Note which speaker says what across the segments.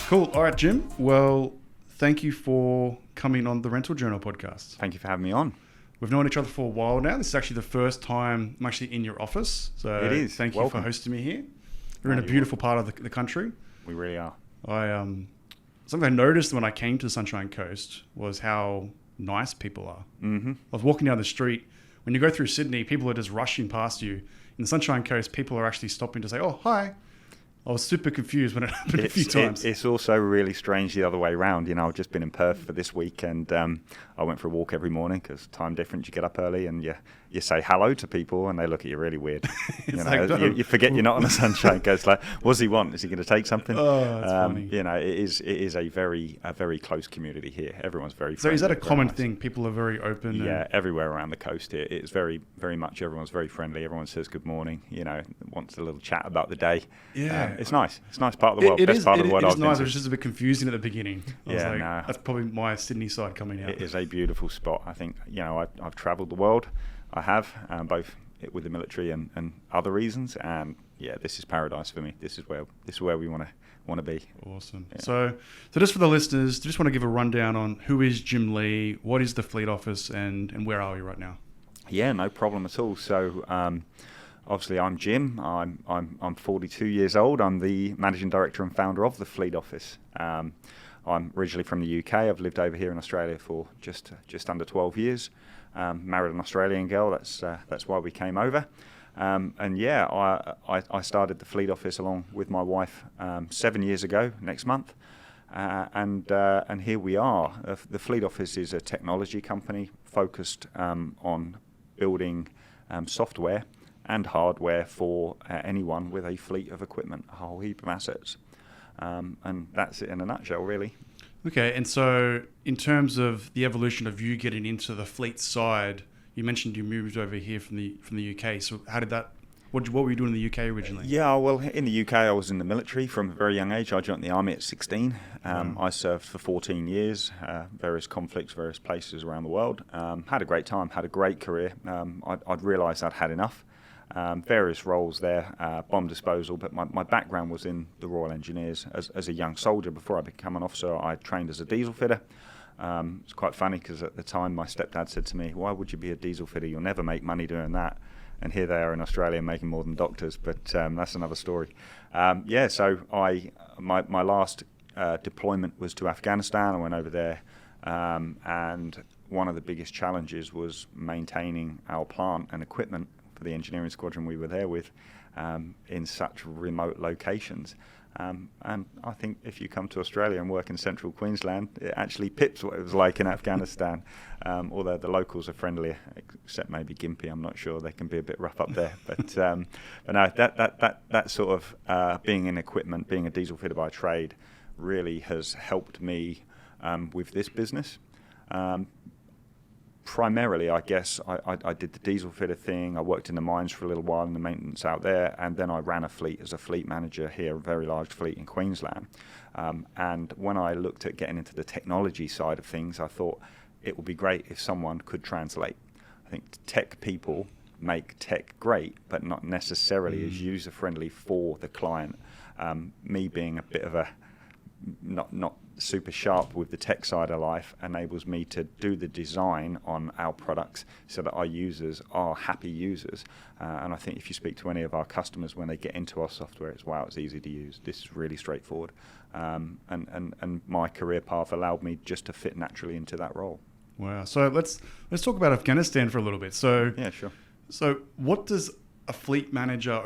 Speaker 1: Cool. All right, Jim. Well, thank you for coming on the Rental Journal podcast.
Speaker 2: Thank you for having me on.
Speaker 1: We've known each other for a while now. This is actually the first time I'm actually in your office. So
Speaker 2: it is.
Speaker 1: Thank you
Speaker 2: Welcome.
Speaker 1: for hosting me here. We're in a beautiful part of the country.
Speaker 2: We really are.
Speaker 1: Something I noticed when I came to the Sunshine Coast was how nice people are.
Speaker 2: Mm-hmm.
Speaker 1: I was walking down the street. When you go through Sydney, people are just rushing past you. In the Sunshine Coast, people are actually stopping to say, "Oh, hi." I was super confused when it happened a few times.
Speaker 2: It's also really strange the other way around. You know, I've just been in Perth for this week, and I went for a walk every morning because time difference. You get up early and you say hello to people, and they look at you really weird. You forget you're not on the Sunshine Coast. Like, what does he want? Is he going to take something?
Speaker 1: Oh, that's funny.
Speaker 2: You know, it is a very close community here. Everyone's very friendly.
Speaker 1: So is that a common
Speaker 2: nice
Speaker 1: thing? People are very open.
Speaker 2: Yeah, everywhere around the coast here, it's very much. Everyone's very friendly. Everyone says good morning. You know, wants a little chat about the day.
Speaker 1: Yeah,
Speaker 2: it's nice. It's a nice part of the world. Best part of the world.
Speaker 1: It is nice. It was just a bit confusing at the beginning.
Speaker 2: No.
Speaker 1: That's probably my Sydney side coming out.
Speaker 2: It is a beautiful spot. I think, you know, I've travelled the world. I have, both with the military and other reasons. And yeah, this is paradise for me. This is where we want to be.
Speaker 1: Awesome.
Speaker 2: Yeah.
Speaker 1: So just for the listeners, just want to give a rundown on who is Jim Lee, what is the fleet office, and where are we right now?
Speaker 2: Yeah, no problem at all. So obviously, I'm Jim. I'm 42 years old. I'm the managing director and founder of the fleet office. I'm originally from the UK. I've lived over here in Australia for just under 12 years. Married an Australian girl. That's why we came over. I started the fleet office along with my wife 7 years ago next month. And here we are. The fleet office is a technology company focused on building software and hardware for anyone with a fleet of equipment, a whole heap of assets. And that's it in a nutshell, really.
Speaker 1: Okay, and so in terms of the evolution of you getting into the fleet side, you mentioned you moved over here from the UK. So how did that? What were you doing in the UK originally?
Speaker 2: Yeah, well, in the UK, I was in the military from a very young age. I joined the army at 16. I served for 14 years, various conflicts, various places around the world. Had a great time, had a great career. I'd realised I'd had enough. Various roles there, bomb disposal, but my background was in the Royal Engineers. As a young soldier, before I became an officer, I trained as a diesel fitter. It's quite funny because at the time my stepdad said to me, "Why would you be a diesel fitter? You'll never make money doing that." And here they are in Australia making more than doctors, but that's another story. So my last deployment was to Afghanistan. I went over there, and one of the biggest challenges was maintaining our plant and equipment for the engineering squadron we were there with in such remote locations. And I think if you come to Australia and work in central Queensland, it actually pips what it was like in Afghanistan, although the locals are friendlier, except maybe Gympie. I'm not sure. They can be a bit rough up there. But no, that sort of being in equipment, being a diesel fitter by trade, really has helped me with this business. Primarily, I guess, I did the diesel fitter thing. I worked in the mines for a little while in the maintenance out there, and then I ran a fleet as a fleet manager here, a very large fleet in Queensland. And when I looked at getting into the technology side of things, I thought it would be great if someone could translate. I think tech people make tech great, but not necessarily as user-friendly for the client. Me being a bit of a not super sharp with the tech side of life enables me to do the design on our products so that our users are happy users. And I think if you speak to any of our customers when they get into our software, it's easy to use. This is really straightforward. And my career path allowed me just to fit naturally into that role.
Speaker 1: Wow. So let's talk about Afghanistan for a little bit. So
Speaker 2: yeah, sure.
Speaker 1: So what does a fleet manager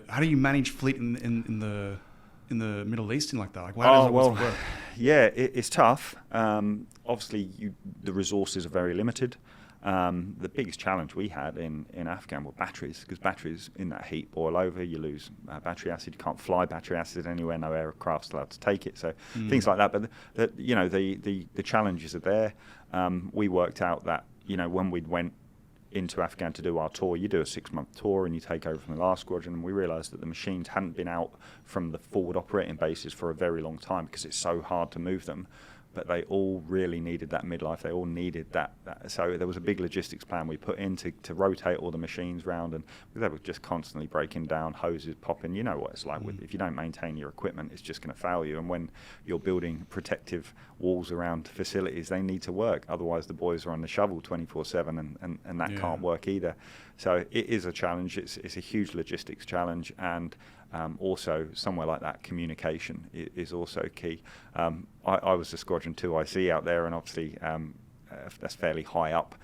Speaker 1: how do you manage fleet in the Middle East and like that? Like, how does it work?
Speaker 2: Yeah, it's tough. Obviously, the resources are very limited. The biggest challenge we had in Afghan were batteries, because batteries in that heat boil over. You lose battery acid. You can't fly battery acid anywhere. No aircraft's allowed to take it. So things like that. But the challenges are there. We worked out that when we went into Afghan to do our tour, you do a 6-month tour and you take over from the last squadron, and we realised that the machines hadn't been out from the forward operating bases for a very long time because it's so hard to move them. but they all really needed that midlife. They all needed that. So there was a big logistics plan we put in to rotate all the machines round, and they were just constantly breaking down, hoses popping. You know what it's like. If you don't maintain your equipment, it's just going to fail you. And when you're building protective walls around facilities, they need to work. Otherwise, the boys are on the shovel 24/7, and that can't work either. So it is a challenge. It's a huge logistics challenge, and also somewhere like that, communication is also key. I was the Squadron 2 IC out there, and obviously that's fairly high up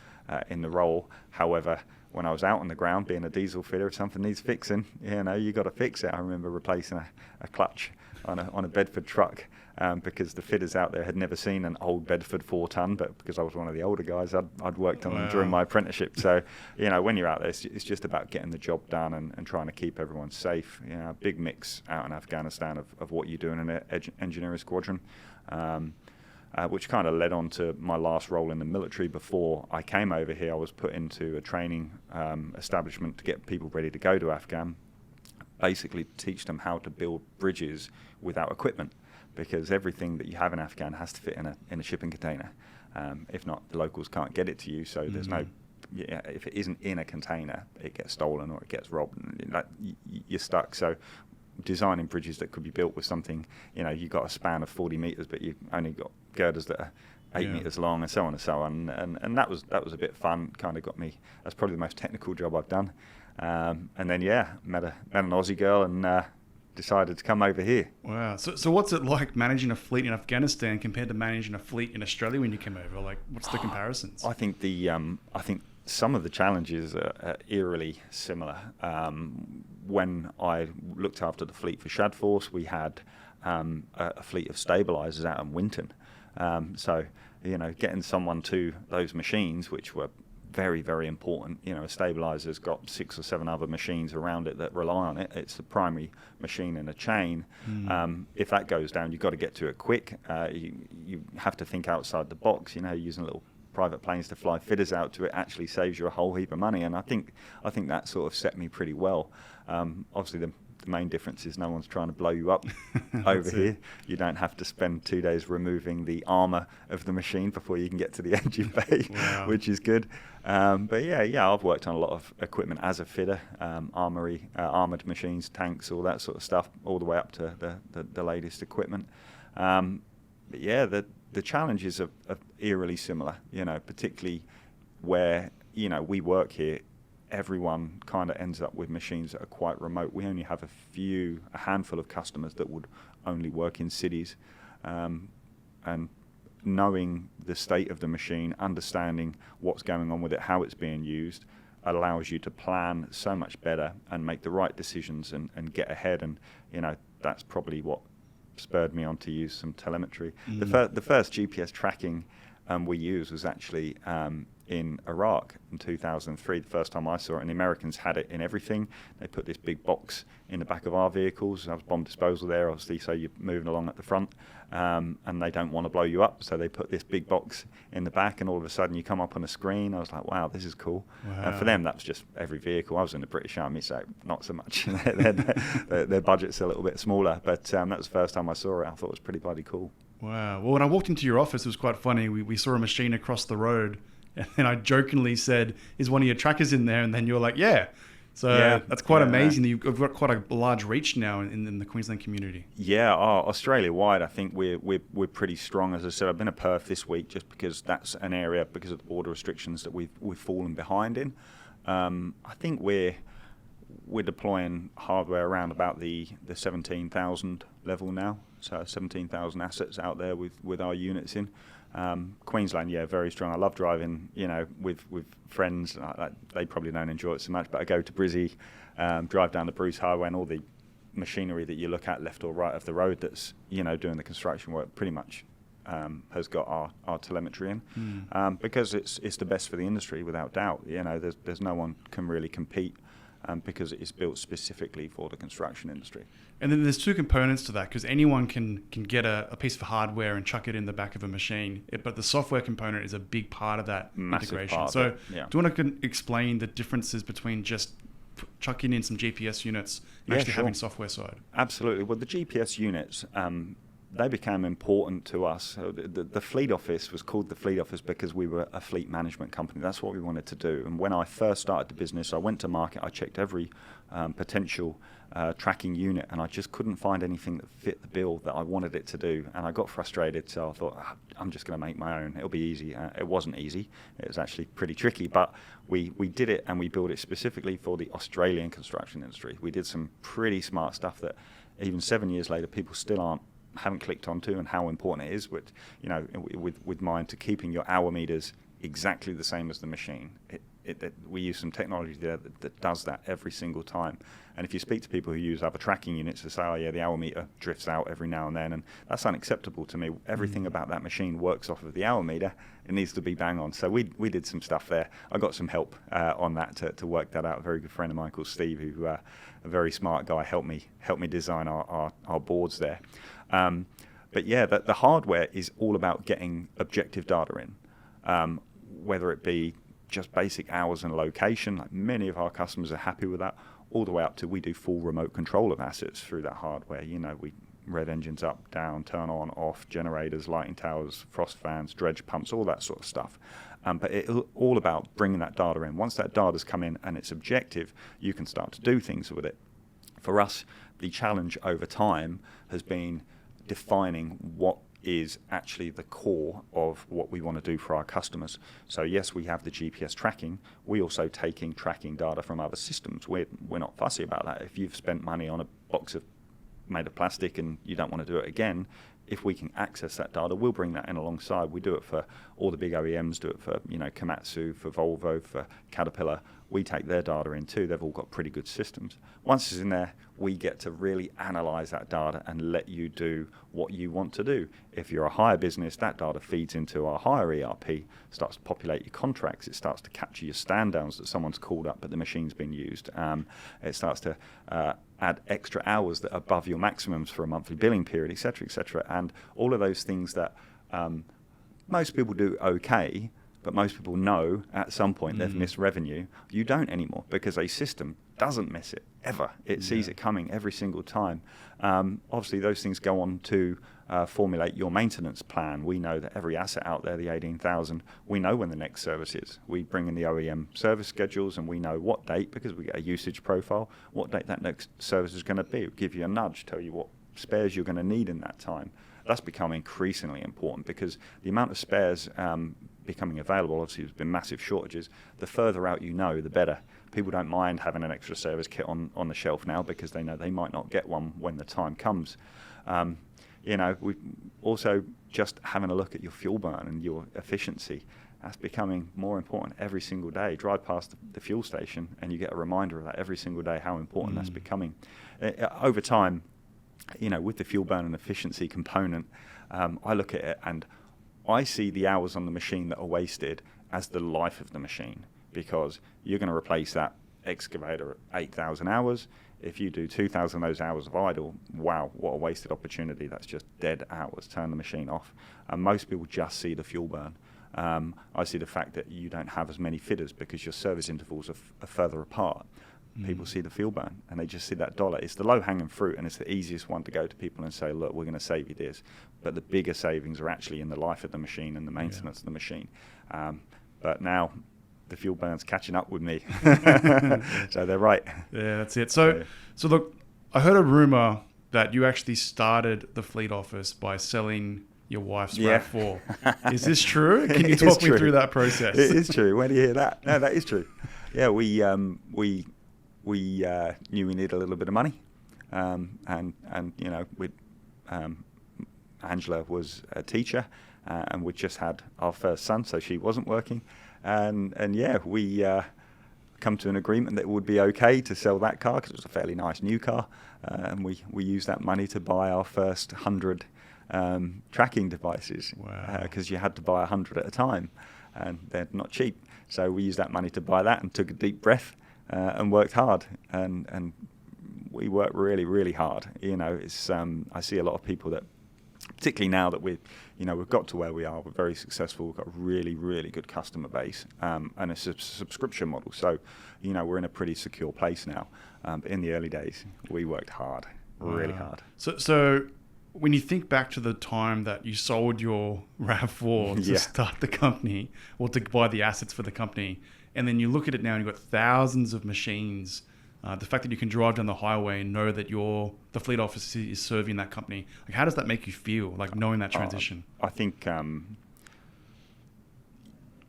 Speaker 2: in the role. However, when I was out on the ground being a diesel fitter, if something needs fixing, you got to fix it. I remember replacing a clutch on a Bedford truck because the fitters out there had never seen an old Bedford 4-ton, but because I was one of the older guys, I'd worked on them during my apprenticeship. So, when you're out there, it's just about getting the job done and trying to keep everyone safe. A big mix out in Afghanistan of what you're doing in an engineering squadron. Which kind of led on to my last role in the military. Before I came over here, I was put into a training establishment to get people ready to go to Afghan, basically to teach them how to build bridges without equipment, because everything that you have in Afghan has to fit in a shipping container. If not, the locals can't get it to you, so there's no... if it isn't in a container, it gets stolen or it gets robbed, and you're stuck. So designing bridges that could be built with something, you've got a span of 40 metres, but you've only got girders that are 8 metres long, and so on and so on. And that was a bit fun. Kind of got me. That's probably the most technical job I've done. And then met an Aussie girl and decided to come over here.
Speaker 1: Wow. So what's it like managing a fleet in Afghanistan compared to managing a fleet in Australia when you came over? Like, what's the comparisons?
Speaker 2: I think some of the challenges are eerily similar. When I looked after the fleet for Shad Force, we had a fleet of stabilisers out in Winton. So, getting someone to those machines, which were very, very important. A stabilizer's got 6 or 7 other machines around it that rely on it. It's the primary machine in a chain. If that goes down, you've got to get to it quick. You have to think outside the box. Using little private planes to fly fitters out to it actually saves you a whole heap of money. And I think that sort of set me pretty well. Obviously, the main difference is no one's trying to blow you up over here. You don't have to spend 2 days removing the armour of the machine before you can get to the engine bay, which is good. But I've worked on a lot of equipment as a fitter, armoured machines, tanks, all that sort of stuff, all the way up to the latest equipment. The challenges are eerily similar, particularly where, we work here. Everyone kind of ends up with machines that are quite remote. We only have a handful of customers that would only work in cities. And knowing the state of the machine, understanding what's going on with it, how it's being used, allows you to plan so much better and make the right decisions and get ahead. And, that's probably what spurred me on to use some telemetry. The first GPS tracking we used was actually in Iraq in 2003, the first time I saw it, and the Americans had it in everything. They put this big box in the back of our vehicles. There was bomb disposal there, obviously, so you're moving along at the front, and they don't want to blow you up, so they put this big box in the back, and all of a sudden you come up on a screen. I was like, wow, this is cool. And for them, that's just every vehicle. I was in the British Army, so not so much. their budget's a little bit smaller, but that was the first time I saw it. I thought it was pretty bloody cool.
Speaker 1: Wow. Well, when I walked into your office, it was quite funny. We saw a machine across the road, and I jokingly said, "Is one of your trackers in there?" And then you were like, "Yeah." So that's quite amazing. You've got quite a large reach now in the Queensland community. Yeah,
Speaker 2: Australia-wide, I think we're pretty strong. As I said, I've been to Perth this week just because that's an area, because of the border restrictions, that we've fallen behind in. I think we're deploying hardware around about the 17,000 level now. So 17,000 assets out there with our units in. Queensland, very strong. I love driving, with friends. They probably don't enjoy it so much, but I go to Brizzy, drive down the Bruce Highway, and all the machinery that you look at left or right of the road that's, doing the construction work pretty much has got our telemetry in. Because it's the best for the industry, without doubt. There's no one can really compete. Because it is built specifically for the construction industry.
Speaker 1: And then there's 2 components to that, because anyone can get a piece of hardware and chuck it in the back of a machine, but the software component is a big part of that integration. Do you want to explain the differences between just chucking in some GPS units and actually having software side?
Speaker 2: Absolutely. Well, the GPS units, they became important to us. So the fleet office was called the fleet office because we were a fleet management company. That's what we wanted to do. And when I first started the business, I went to market, I checked every potential tracking unit, and I just couldn't find anything that fit the bill that I wanted it to do. And I got frustrated, so I thought, I'm just going to make my own. It'll be easy. It wasn't easy. It was actually pretty tricky, but we did it, and we built it specifically for the Australian construction industry. We did some pretty smart stuff that even 7 years later, people still haven't clicked onto, and how important it is with, with mind to keeping your hour meters exactly the same as the machine. We use some technology there that does that every single time. And if you speak to people who use other tracking units, they say, oh yeah, the hour meter drifts out every now and then, and that's unacceptable to me. Everything about that machine works off of the hour meter. It needs to be bang on. So we did some stuff there. I got some help on that to work that out. A very good friend of mine called Steve, who a very smart guy, helped me design our boards there. But yeah, the hardware is all about getting objective data in, whether it be just basic hours and location, like many of our customers are happy with that, all the way up to we do full remote control of assets through that hardware. We rev engines up, down, turn on, off, generators, lighting towers, frost fans, dredge pumps, all that sort of stuff. But it's all about bringing that data in. Once that data's come in and it's objective, you can start to do things with it. For us, the challenge over time has been defining what is actually the core of what we want to do for our customers. So yes, we have the GPS tracking. We also taking tracking data from other systems. We're not fussy about that. If you've spent money on a box made of plastic and you don't want to do it again, if we can access that data, we'll bring that in alongside. We do it for all the big OEMs, do it for Komatsu, for Volvo, for Caterpillar. We take their data in too. They've all got pretty good systems. Once it's in there, we get to really analyze that data and let you do what you want to do. If you're a hire business, that data feeds into our hire ERP, starts to populate your contracts. It starts to capture your stand downs that someone's called up but the machine's been used. It starts to add extra hours that are above your maximums for a monthly billing period, et cetera, and all of those things that most people do okay, but most people know at some point they've missed revenue. You don't anymore because a system doesn't miss it ever. It sees it coming every single time. Obviously, those things go on to formulate your maintenance plan. We know that every asset out there, the 18,000, we know when the next service is. We bring in the OEM service schedules and we know what date, because we get a usage profile, what date that next service is going to be. It'll give you a nudge, tell you what spares you're going to need in that time. That's become increasingly important because the amount of spares becoming available, obviously there's been massive shortages. The further out you know, the better. People don't mind having an extra service kit on the shelf now because they know they might not get one when the time comes. We also just having a look at your fuel burn and your efficiency. That's becoming more important every single day. Drive past the fuel station and you get a reminder of that every single day, how important that's becoming. Over time, with the fuel burn and efficiency component, I look at it and I see the hours on the machine that are wasted as the life of the machine, because you're going to replace that excavator at 8,000 hours. If you do 2,000 of those hours of idle, wow, what a wasted opportunity. That's just dead hours. Turn the machine off. And most people just see the fuel burn. I see the fact that you don't have as many fitters because your service intervals are further apart. People see the fuel burn and they just see that dollar. It's the low-hanging fruit and it's the easiest one to go to people and say, look, we're going to save you this. But the bigger savings are actually in the life of the machine and the maintenance of the machine. But now the fuel burn's catching up with me. So they're right.
Speaker 1: Yeah, that's it. So look, I heard a rumor that you actually started the fleet office by selling your wife's RAV4. Is this true? Can you talk me through that process?
Speaker 2: It is true. Where do you hear that? No, that is true. Yeah, we knew we needed a little bit of money, and Angela was a teacher, and we just had our first son, so she wasn't working, and we come to an agreement that it would be okay to sell that car because it was a fairly nice new car, and we used that money to buy our first 100 tracking devices.
Speaker 1: Wow.
Speaker 2: Because you had to buy 100 at a time, and they're not cheap. So we used that money to buy that and took a deep breath. And worked hard, and we work really, really hard. It's I see a lot of people that, particularly now that we've got to where we are, we're very successful. We've got a really, really good customer base, and it's a subscription model. So, we're in a pretty secure place now. But in the early days, we worked hard, really hard.
Speaker 1: So when you think back to the time that you sold your RAV4 to start the company or to buy the assets for the company, and then you look at it now and you've got thousands of machines, the fact that you can drive down the highway and know that the fleet office is serving that company, like how does that make you feel, like knowing that transition?
Speaker 2: I think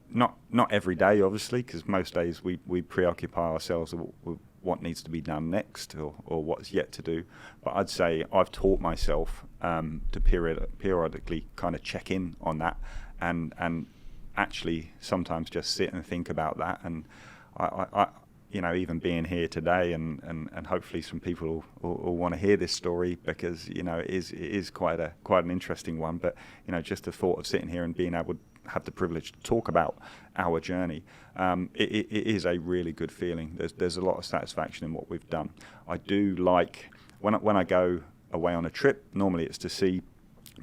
Speaker 2: not every day, obviously, because most days we preoccupy ourselves with what needs to be done next or what's yet to do. But I'd say I've taught myself to periodically kind of check in on that and actually sometimes just sit and think about that. And I even being here today and hopefully some people will want to hear this story, because it is quite an interesting one. But just the thought of sitting here and being able to have the privilege to talk about our journey, it is a really good feeling. There's a lot of satisfaction in what we've done. I do like when I go away on a trip. Normally it's to see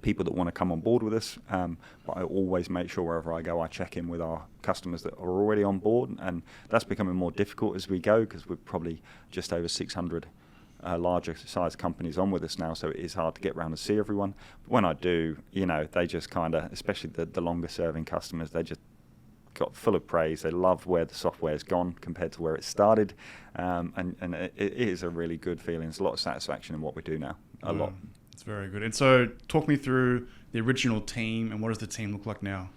Speaker 2: people that want to come on board with us, but I always make sure wherever I go I check in with our customers that are already on board, and that's becoming more difficult as we go because we're probably just over 600 larger size companies on with us now, so it is hard to get around and see everyone. But when I do, they just kind of, especially the longer serving customers, they just got full of praise. They love where the software's gone compared to where it started, and it is a really good feeling. There's a lot of satisfaction in what we do now, a lot.
Speaker 1: It's very good. And so talk me through the original team, and what does the team look like now?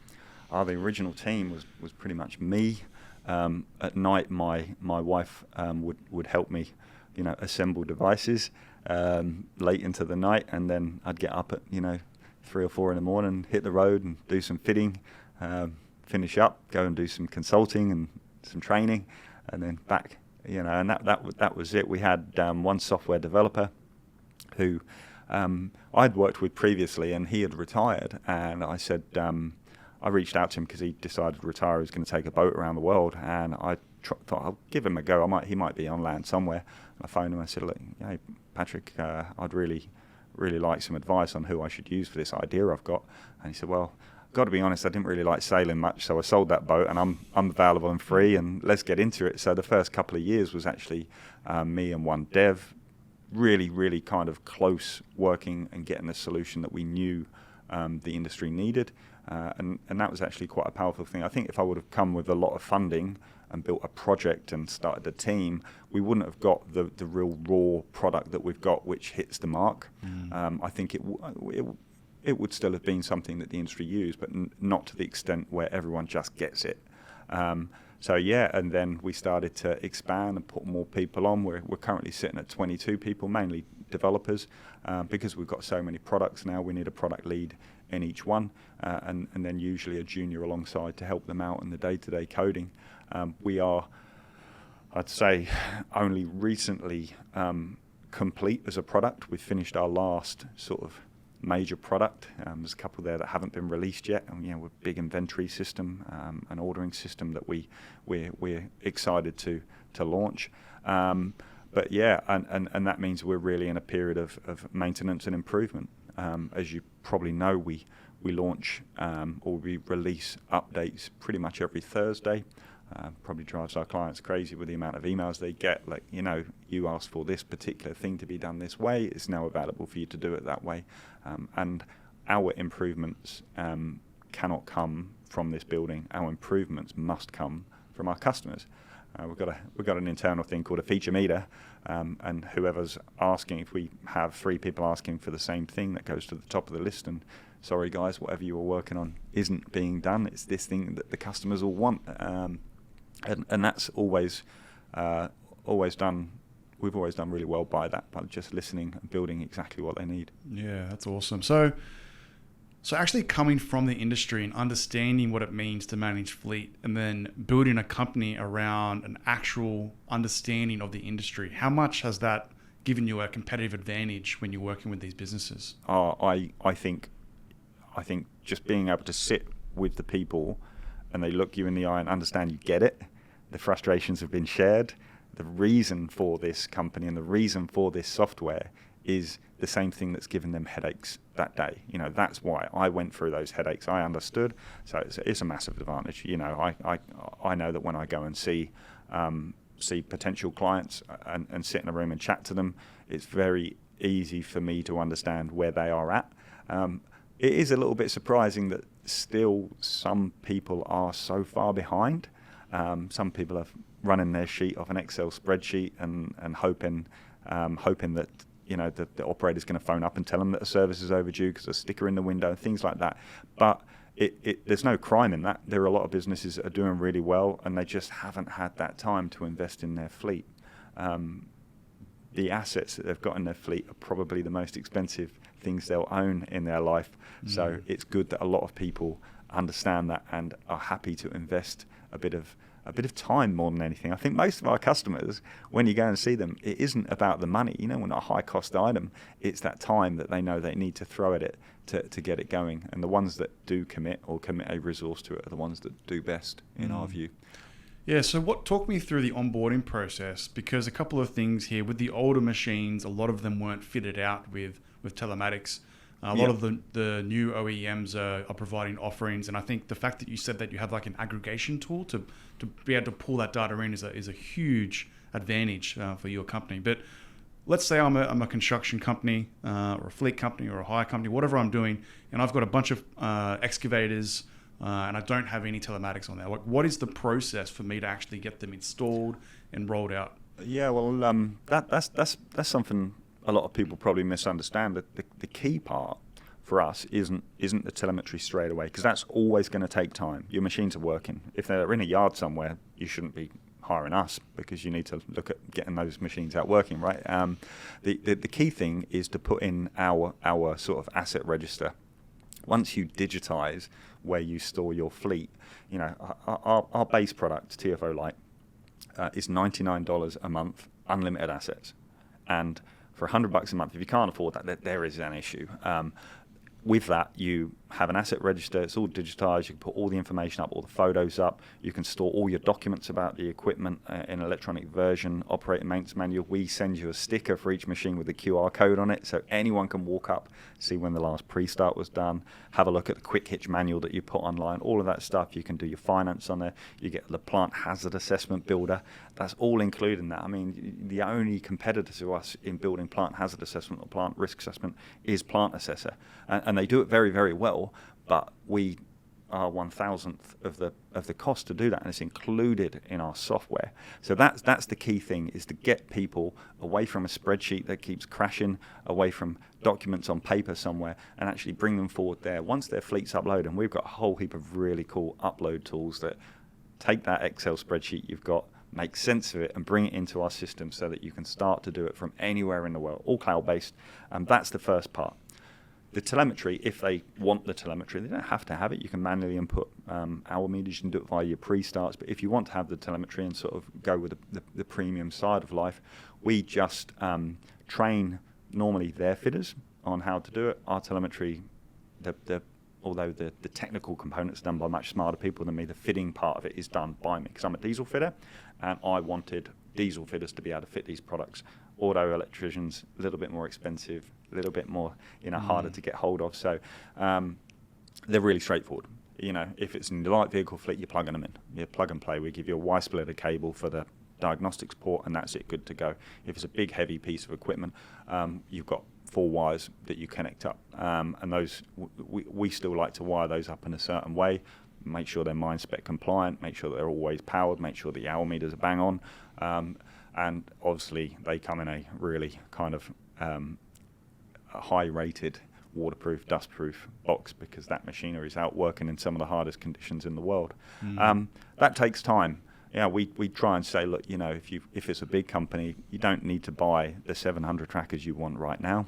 Speaker 2: The original team was pretty much me. At night, my wife would help me, assemble devices late into the night, and then I'd get up at 3 or 4 in the morning, hit the road and do some fitting, finish up, go and do some consulting and some training, and then back. And that was it. We had one software developer who I'd worked with previously, and he had retired, and I said, I reached out to him because he decided to retire. He was going to take a boat around the world, and I thought I'll give him a go. He might be on land somewhere. I phoned him. I said, look, hey Patrick, I'd really like some advice on who I should use for this idea I've got. And he said, well, got to be honest, I didn't really like sailing much, so I sold that boat, and I'm available and free, and let's get into it. So the first couple of years was actually me and one dev, really kind of close working and getting a solution that we knew the industry needed, and that was actually quite a powerful thing. I think if I would have come with a lot of funding and built a project and started a team, we wouldn't have got the real raw product that we've got, which hits the mark. I think it would still have been something that the industry used, but not to the extent where everyone just gets it. And then we started to expand and put more people on. We're currently sitting at 22 people, mainly developers, because we've got so many products now. We need a product lead in each one, and then usually a junior alongside to help them out in the day-to-day coding. We are, I'd say, only recently complete as a product. We've finished our last sort of major product. There's a couple there that haven't been released yet, and we're a big inventory system, an ordering system that we're excited to launch. And that means we're really in a period of maintenance and improvement. As you probably know, we launch or we release updates pretty much every Thursday. Probably drives our clients crazy with the amount of emails they get, like, you asked for this particular thing to be done this way, it's now available for you to do it that way. And our improvements cannot come from this building. Our improvements must come from our customers. We've got an internal thing called a feature meter, and whoever's asking, if we have 3 people asking for the same thing, that goes to the top of the list, and sorry guys, whatever you were working on isn't being done. It's this thing that the customers all want. And that's always done. We've always done really well by just listening and building exactly what they need. Yeah,
Speaker 1: that's awesome. So actually coming from the industry and understanding what it means to manage fleet, and then building a company around an actual understanding of the industry, how much has that given you a competitive advantage when you're working with these businesses?
Speaker 2: I think just being able to sit with the people and they look you in the eye and understand you get it. The frustrations have been shared. The reason for this company and the reason for this software is the same thing that's given them headaches that day. That's why I went through those headaches. I understood. So it's a massive advantage. I know that when I go and see potential clients and sit in a room and chat to them, it's very easy for me to understand where they are at. It is a little bit surprising that still some people are so far behind. Some people are running their sheet off an Excel spreadsheet and hoping that the operator's going to phone up and tell them that a service is overdue because a sticker in the window and things like that. But there's no crime in that. There are a lot of businesses that are doing really well, and they just haven't had that time to invest in their fleet. The assets that they've got in their fleet are probably the most expensive things they'll own in their life. So it's good that a lot of people understand that and are happy to invest a bit of time more than anything. I think most of our customers, when you go and see them, it isn't about the money. We're not a high cost item. It's that time that they know they need to throw at it to get it going. And the ones that do commit a resource to it are the ones that do best, in our view.
Speaker 1: Yeah, so talk me through the onboarding process, because a couple of things here. With the older machines, a lot of them weren't fitted out with telematics. A lot of the new OEMs are providing offerings, and I think the fact that you said that you have like an aggregation tool to be able to pull that data in is a huge advantage for your company. But let's say I'm a construction company or a fleet company or a hire company, whatever I'm doing, and I've got a bunch of excavators and I don't have any telematics on there. What is the process for me to actually get them installed and rolled out?
Speaker 2: Yeah, well, that's something a lot of people probably misunderstand. That the key part for us isn't the telemetry straight away, because that's always going to take time. Your machines are working. If they're in a yard somewhere, you shouldn't be hiring us, because you need to look at getting those machines out working, right? The key thing is to put in our sort of asset register. Once you digitize where you store your fleet, our base product, TFO Lite, is $99 a month, unlimited assets. And for $100 a month, if you can't afford that, there is an issue. With that, you have an asset register. It's all digitized. You can put all the information up, all the photos up. You can store all your documents about the equipment in electronic version, operating maintenance manual. We send you a sticker for each machine with a QR code on it, so anyone can walk up, see when the last pre-start was done, have a look at the quick hitch manual that you put online, all of that stuff. You can do your finance on there. You get the plant hazard assessment builder. That's all included in that. I mean, the only competitor to us in building plant hazard assessment or plant risk assessment is Plant Assessor, and they do it very, very well. But we are 1,000th of the cost to do that, and it's included in our software. So that's the key thing, is to get people away from a spreadsheet that keeps crashing, away from documents on paper somewhere, and actually bring them forward there. Once their fleet's uploaded, and we've got a whole heap of really cool upload tools that take that Excel spreadsheet you've got, make sense of it, and bring it into our system so that you can start to do it from anywhere in the world, all cloud-based. And that's the first part. The telemetry, if they want the telemetry, they don't have to have it. You can manually input hour meters. You can do it via your pre-starts. But if you want to have the telemetry and sort of go with the premium side of life, we just train normally their fitters on how to do it. Our telemetry, although the technical component's done by much smarter people than me, the fitting part of it is done by me, because I'm a diesel fitter, and I wanted diesel fitters to be able to fit these products. Auto electricians, a little bit more expensive, a little bit more, harder to get hold of. So they're really straightforward. If it's in the light vehicle fleet, you're plugging them in. You plug and play. We give you a Y-splitter cable for the diagnostics port, and that's it, good to go. If it's a big, heavy piece of equipment, you've got 4 wires that you connect up. And those, we still like to wire those up in a certain way, make sure they're mine spec compliant, make sure that they're always powered, make sure the hour meters are bang on. And obviously, they come in a really kind of a high-rated, waterproof, dustproof box, because that machinery is out working in some of the hardest conditions in the world. That takes time. Yeah, we try and say, look, if it's a big company, you don't need to buy the 700 trackers you want right now.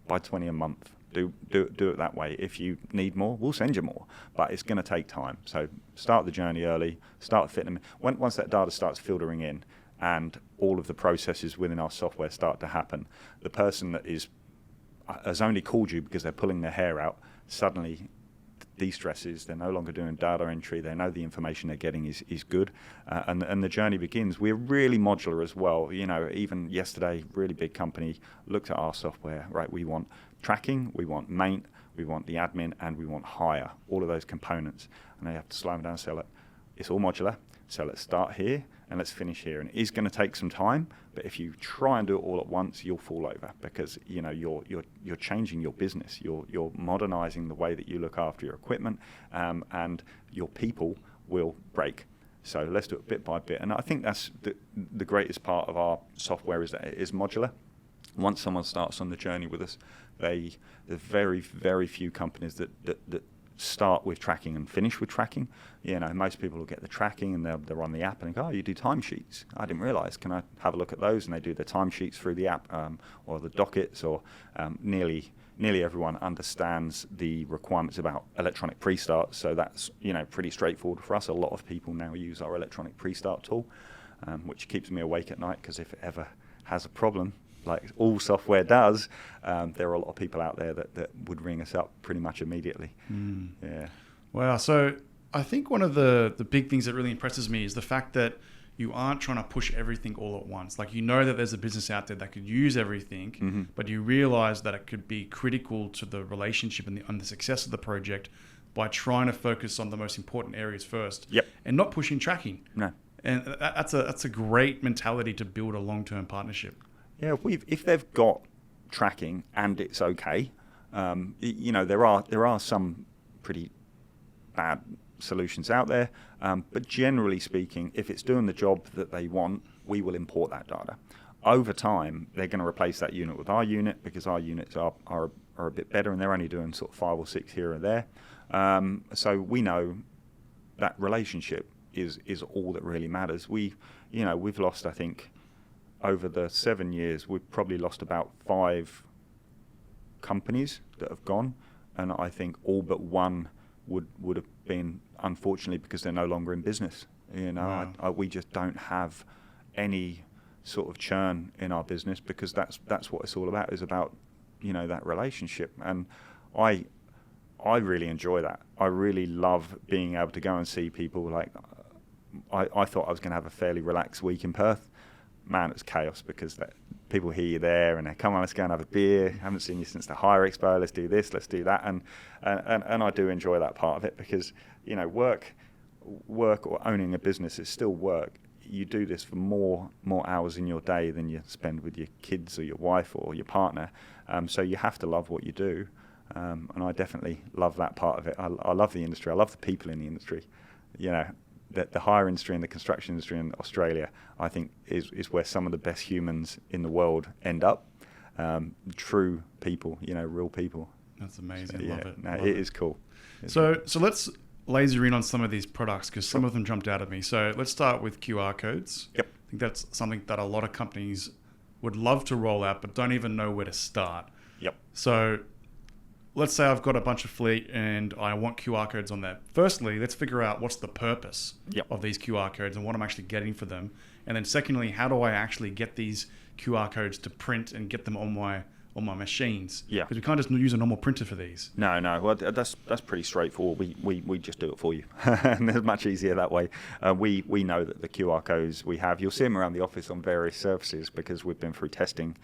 Speaker 2: Buy 20 a month. Do it that way. If you need more, we'll send you more. But it's going to take time. So start the journey early. Start fitting them. Once that data starts filtering in, and all of the processes within our software start to happen, the person that has only called you because they're pulling their hair out suddenly de-stresses. They're no longer doing data entry. They know the information they're getting is good, and the journey begins. We're really modular as well. Even yesterday, really big company looked at our software. Right, we want tracking, we want maint, we want the admin, and we want hire. All of those components, and they have to slow them down and say, look, it's all modular. So let's start here and let's finish here. And it is going to take some time, but if you try and do it all at once, you'll fall over, because you're changing your business. You're modernizing the way that you look after your equipment, and your people will break. So let's do it bit by bit. And I think that's the greatest part of our software, is that it is modular. Once someone starts on the journey with us, there's very, very few companies that start with tracking and finish with tracking. Most people will get the tracking and they're on the app and go, oh, you do timesheets. I didn't realize. Can I have a look at those? And they do their timesheets through the app, or the dockets, or nearly everyone understands the requirements about electronic pre-start. So that's, pretty straightforward for us. A lot of people now use our electronic pre-start tool, which keeps me awake at night, because if it ever has a problem, like all software does, there are a lot of people out there that would ring us up pretty much immediately. Yeah.
Speaker 1: Wow. So I think one of the big things that really impresses me is the fact that you aren't trying to push everything all at once. Like, that there's a business out there that could use everything, but you realize that it could be critical to the relationship and the success of the project by trying to focus on the most important areas first.
Speaker 2: Yep.
Speaker 1: And not pushing tracking.
Speaker 2: No.
Speaker 1: And that's a great mentality to build a long-term partnership.
Speaker 2: Yeah, if they've got tracking and it's okay, there are some pretty bad solutions out there, but generally speaking, if it's doing the job that they want, we will import that data. Over time, they're going to replace that unit with our unit, because our units are a bit better, and they're only doing sort of 5 or 6 here and there. So we know that relationship is all that really matters. We've lost, I think, over the 7 years, we've probably lost about 5 companies that have gone, and I think all but one would have been, unfortunately, because they're no longer in business. Wow. We just don't have any sort of churn in our business, because that's what it's all about, is about that relationship. And I really enjoy that. I really love being able to go and see people. Like, I thought I was going to have a fairly relaxed week in Perth. Man, it's chaos, because people hear you there and they come on, let's go and have a beer. Haven't seen you since the Hire Expo. Let's do this, let's do that, and I do enjoy that part of it, because work or owning a business is still work. You do this for more hours in your day than you spend with your kids or your wife or your partner. So you have to love what you do, and I definitely love that part of it. I love the industry. I love the people in the industry. The hire industry and the construction industry in Australia, I think, is where some of the best humans in the world end up. True people, real people.
Speaker 1: That's amazing.
Speaker 2: So,
Speaker 1: love it.
Speaker 2: No, it is cool.
Speaker 1: So let's laser in on some of these products, because some of them jumped out at me. So let's start with QR codes.
Speaker 2: Yep.
Speaker 1: I think that's something that a lot of companies would love to roll out, but don't even know where to start.
Speaker 2: Yep.
Speaker 1: So let's say I've got a bunch of fleet and I want QR codes on there. Firstly, let's figure out what's the purpose of these QR codes and what I'm actually getting for them. And then secondly, how do I actually get these QR codes to print and get them on my machines?
Speaker 2: Yeah.
Speaker 1: Because we can't just use a normal printer for these.
Speaker 2: No. Well, that's pretty straightforward. We just do it for you, and it's much easier that way. We know that the QR codes we have, you'll see them around the office on various surfaces, because we've been through testing.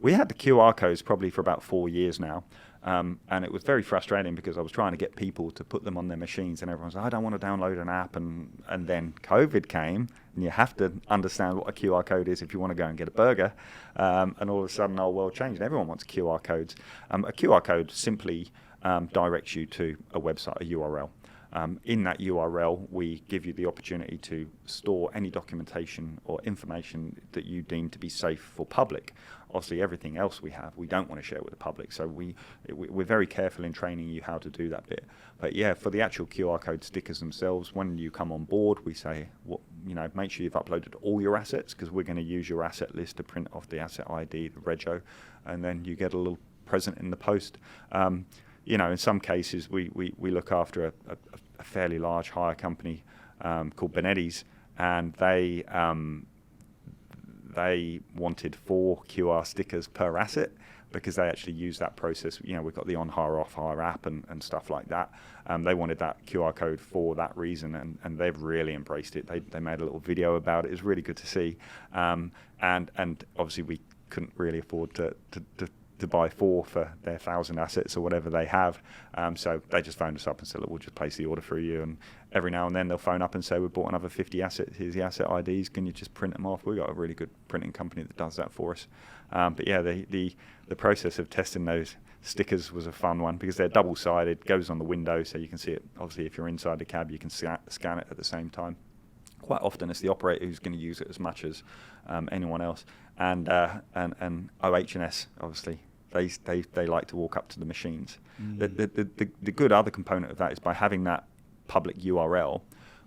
Speaker 2: We had the QR codes probably for about 4 years now. And it was very frustrating, because I was trying to get people to put them on their machines, and everyone's like, I don't want to download an app. And then COVID came, and you have to understand what a QR code is if you want to go and get a burger. And all of a sudden, our world changed, and everyone wants QR codes. A QR code simply directs you to a website, a URL. In that URL, we give you the opportunity to store any documentation or information that you deem to be safe for public. Obviously, everything else we don't want to share with the public. So we're very careful in training you how to do that bit. But yeah, for the actual QR code stickers themselves, when you come on board, we say, make sure you've uploaded all your assets, because we're going to use your asset list to print off the asset ID, the rego, and then you get a little present in the post. In some cases, we look after a fairly large hire company called Benetti's, and they wanted 4 QR stickers per asset, because they actually use that process. We've got the on-hire, off-hire app and stuff like that. They wanted that QR code for that reason, and they've really embraced it. They made a little video about it. It was really good to see. And obviously, we couldn't really afford to buy 4 for their 1,000 assets or whatever they have. So they just phoned us up and said, look, we'll just place the order for you. every now and then they'll phone up and say, we bought another 50 assets, here's the asset IDs, can you just print them off? We've got a really good printing company that does that for us. But yeah, the process of testing those stickers was a fun one because they're double-sided, goes on the window so you can see it. Obviously, if you're inside the cab, you can scan it at the same time. Quite often it's the operator who's going to use it as much as anyone else. And OH&S, obviously, they like to walk up to the machines. The good other component of that is by having that public URL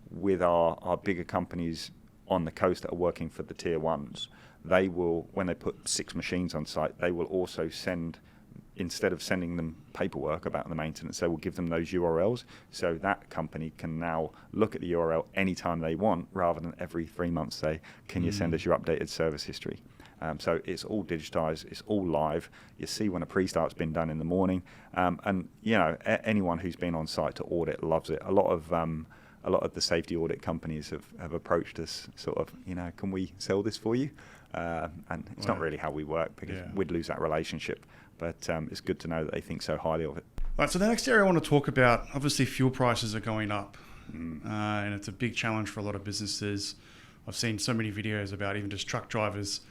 Speaker 2: with our bigger companies on the coast that are working for the tier ones, they will, when they put 6 machines on site, they will also send, instead of sending them paperwork about the maintenance, they will give them those URLs, so that company can now look at the URL anytime they want, rather than every 3 months say, can you send us your updated service history? So it's all digitized, it's all live. You see when a pre-start's been done in the morning, and anyone who's been on site to audit loves it. A lot of the safety audit companies have approached us, sort of, can we sell this for you? And it's not really how we work, because we'd lose that relationship. But it's good to know that they think so highly of it.
Speaker 1: Right, so the next area I want to talk about, obviously fuel prices are going up, and it's a big challenge for a lot of businesses. I've seen so many videos about even just truck drivers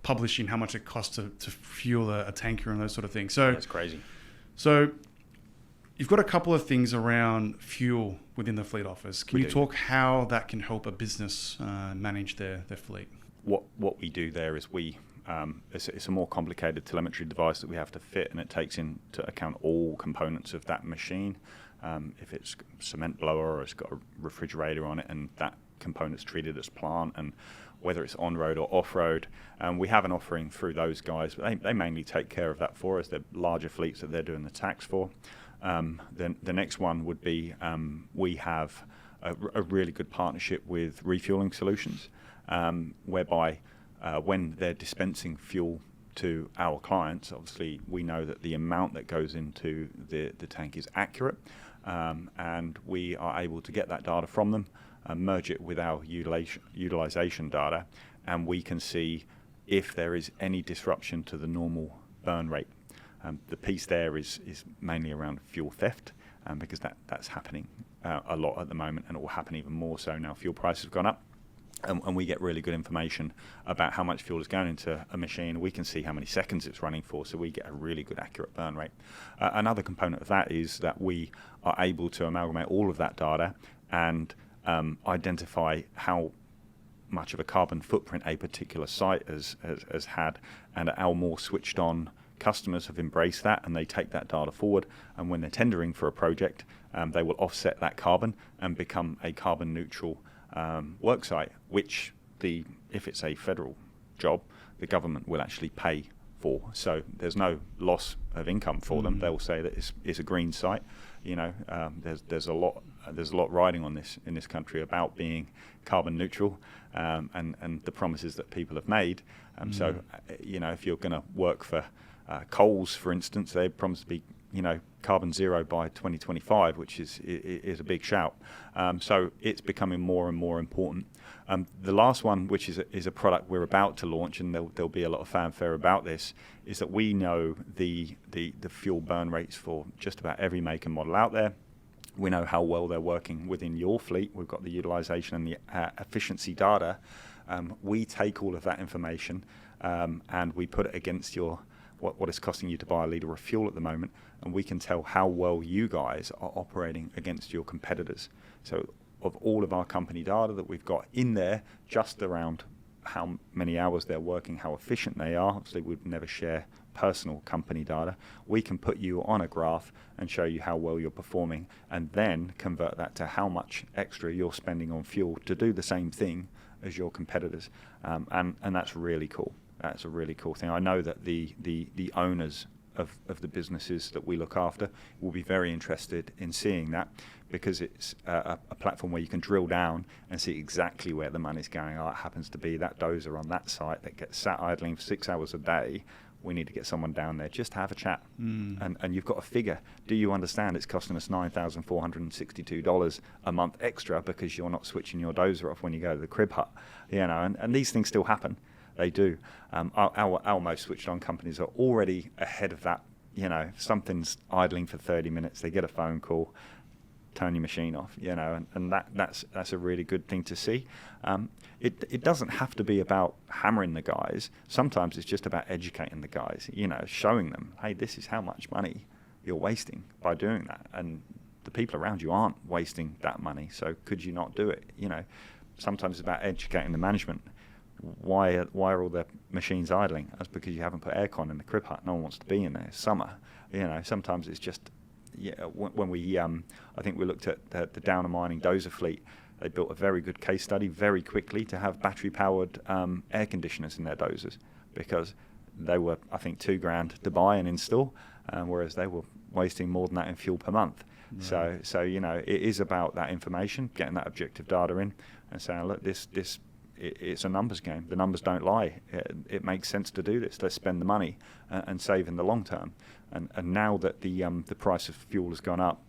Speaker 1: publishing how much it costs to fuel a tanker and those sort of things. So
Speaker 2: that's crazy.
Speaker 1: So you've got a couple of things around fuel within the fleet office. Can you talk how that can help a business manage their fleet?
Speaker 2: What we do there is it's a more complicated telemetry device that we have to fit, and it takes into account all components of that machine. If it's a cement blower or it's got a refrigerator on it, and that component's treated as plant, and whether it's on-road or off-road. We have an offering through those guys, but they mainly take care of that for us. They're larger fleets that they're doing the tax for. Then the next one would be we have a really good partnership with refuelling solutions, whereby when they're dispensing fuel to our clients, obviously we know that the amount that goes into the tank is accurate, and we are able to get that data from them, merge it with our utilization data, and we can see if there is any disruption to the normal burn rate. The piece there is mainly around fuel theft, because that's happening a lot at the moment, and it will happen even more so now fuel prices have gone up. And we get really good information about how much fuel is going into a machine. We can see how many seconds it's running for, so we get a really good accurate burn rate. Another component of that is that we are able to amalgamate all of that data and identify how much of a carbon footprint a particular site has had, and our more switched on customers have embraced that, and they take that data forward, and when they're tendering for a project, they will offset that carbon and become a carbon neutral work site, which if it's a federal job, the government will actually pay for. So there's no loss of income for them. They'll say that it's a green site. There's a lot riding on this in this country about being carbon neutral, and the promises that people have made. So if you're going to work for Coles, for instance, they promise to be carbon zero by 2025, which is a big shout. So it's becoming more and more important. The last one, which is a product we're about to launch, and there'll be a lot of fanfare about this, is that we know the fuel burn rates for just about every make and model out there. We know how well they're working within your fleet. We've got the utilization and the efficiency data. We take all of that information and we put it against what it's costing you to buy a litre of fuel at the moment, and we can tell how well you guys are operating against your competitors. So of all of our company data that we've got in there, just around how many hours they're working, how efficient they are, obviously we'd never share personal company data, we can put you on a graph and show you how well you're performing, and then convert that to how much extra you're spending on fuel to do the same thing as your competitors. And that's really cool. That's a really cool thing. I know that the owners of the businesses that we look after will be very interested in seeing that, because it's a platform where you can drill down and see exactly where the money's going. Oh, it happens to be that dozer on that site that gets sat idling for 6 hours a day. We need to get someone down there just to have a chat. And you've got a figure. Do you understand it's costing us $9,462 a month extra because you're not switching your dozer off when you go to the crib hut? And these things still happen. They do. Our most switched on companies are already ahead of that. If something's idling for 30 minutes, they get a phone call. turn your machine off, and that's a really good thing to see. It doesn't have to be about hammering the guys. Sometimes it's just about educating the guys, showing them, hey, this is how much money you're wasting by doing that, and the people around you aren't wasting that money, so could you not do it? Sometimes it's about educating the management. Why are all the machines idling? That's because you haven't put aircon in the crib hut. No one wants to be in there. It's summer. Sometimes it's just, when we, I think we looked at the Downer Mining dozer fleet. They built a very good case study very quickly to have battery-powered air conditioners in their dozers, because they were, I think, $2,000 to buy and install, whereas they were wasting more than that in fuel per month. Right. So it is about that information, getting that objective data in, and saying, look, it's a numbers game. The numbers don't lie. It makes sense to do this. Let's spend the money and save in the long term. And now that the price of fuel has gone up,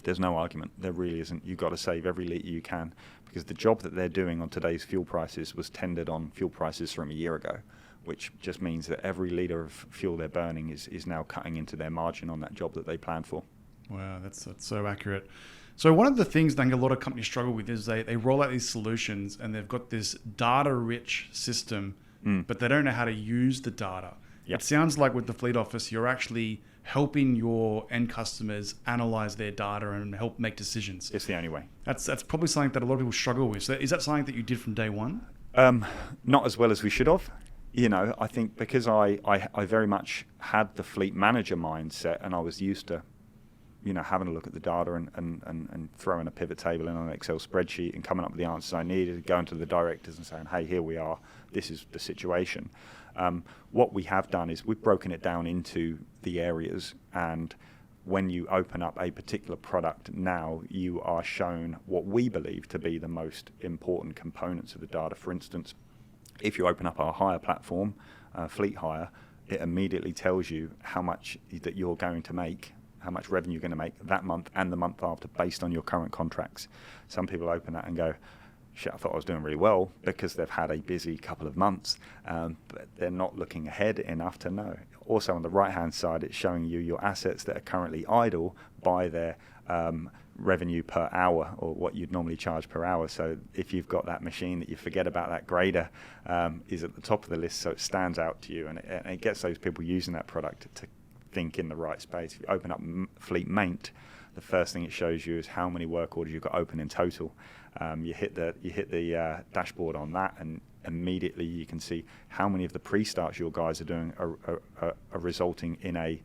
Speaker 2: there's no argument. There really isn't. You've got to save every litre you can, because the job that they're doing on today's fuel prices was tendered on fuel prices from a year ago, which just means that every litre of fuel they're burning is now cutting into their margin on that job that they planned for.
Speaker 1: Wow, that's so accurate. So one of the things I think a lot of companies struggle with is they roll out these solutions and they've got this data-rich system, but they don't know how to use the data. Yep. It sounds like with the Fleet Office, you're actually helping your end customers analyze their data and help make decisions.
Speaker 2: It's the only way.
Speaker 1: That's probably something that a lot of people struggle with. So is that something that you did from day one?
Speaker 2: Not as well as we should have. I think because I very much had the fleet manager mindset, and I was used to having a look at the data and throwing a pivot table in on an Excel spreadsheet and coming up with the answers I needed, going to the directors and saying, hey, here we are, this is the situation. What we have done is we've broken it down into the areas, and when you open up a particular product now, you are shown what we believe to be the most important components of the data. For instance, if you open up our hire platform, Fleet Hire, it immediately tells you how much that you're going to make, how much revenue you're going to make that month and the month after based on your current contracts. Some people open that and go, shit, I thought I was doing really well, because they've had a busy couple of months, but they're not looking ahead enough to know. Also on the right-hand side, it's showing you your assets that are currently idle by their revenue per hour, or what you'd normally charge per hour. So if you've got that machine that you forget about, that grader is at the top of the list, so it stands out to you, and it gets those people using that product to think in the right space. If you open up Fleet Maint, the first thing it shows you is how many work orders you've got open in total. You hit the dashboard on that, and immediately you can see how many of the pre-starts your guys are doing are resulting in a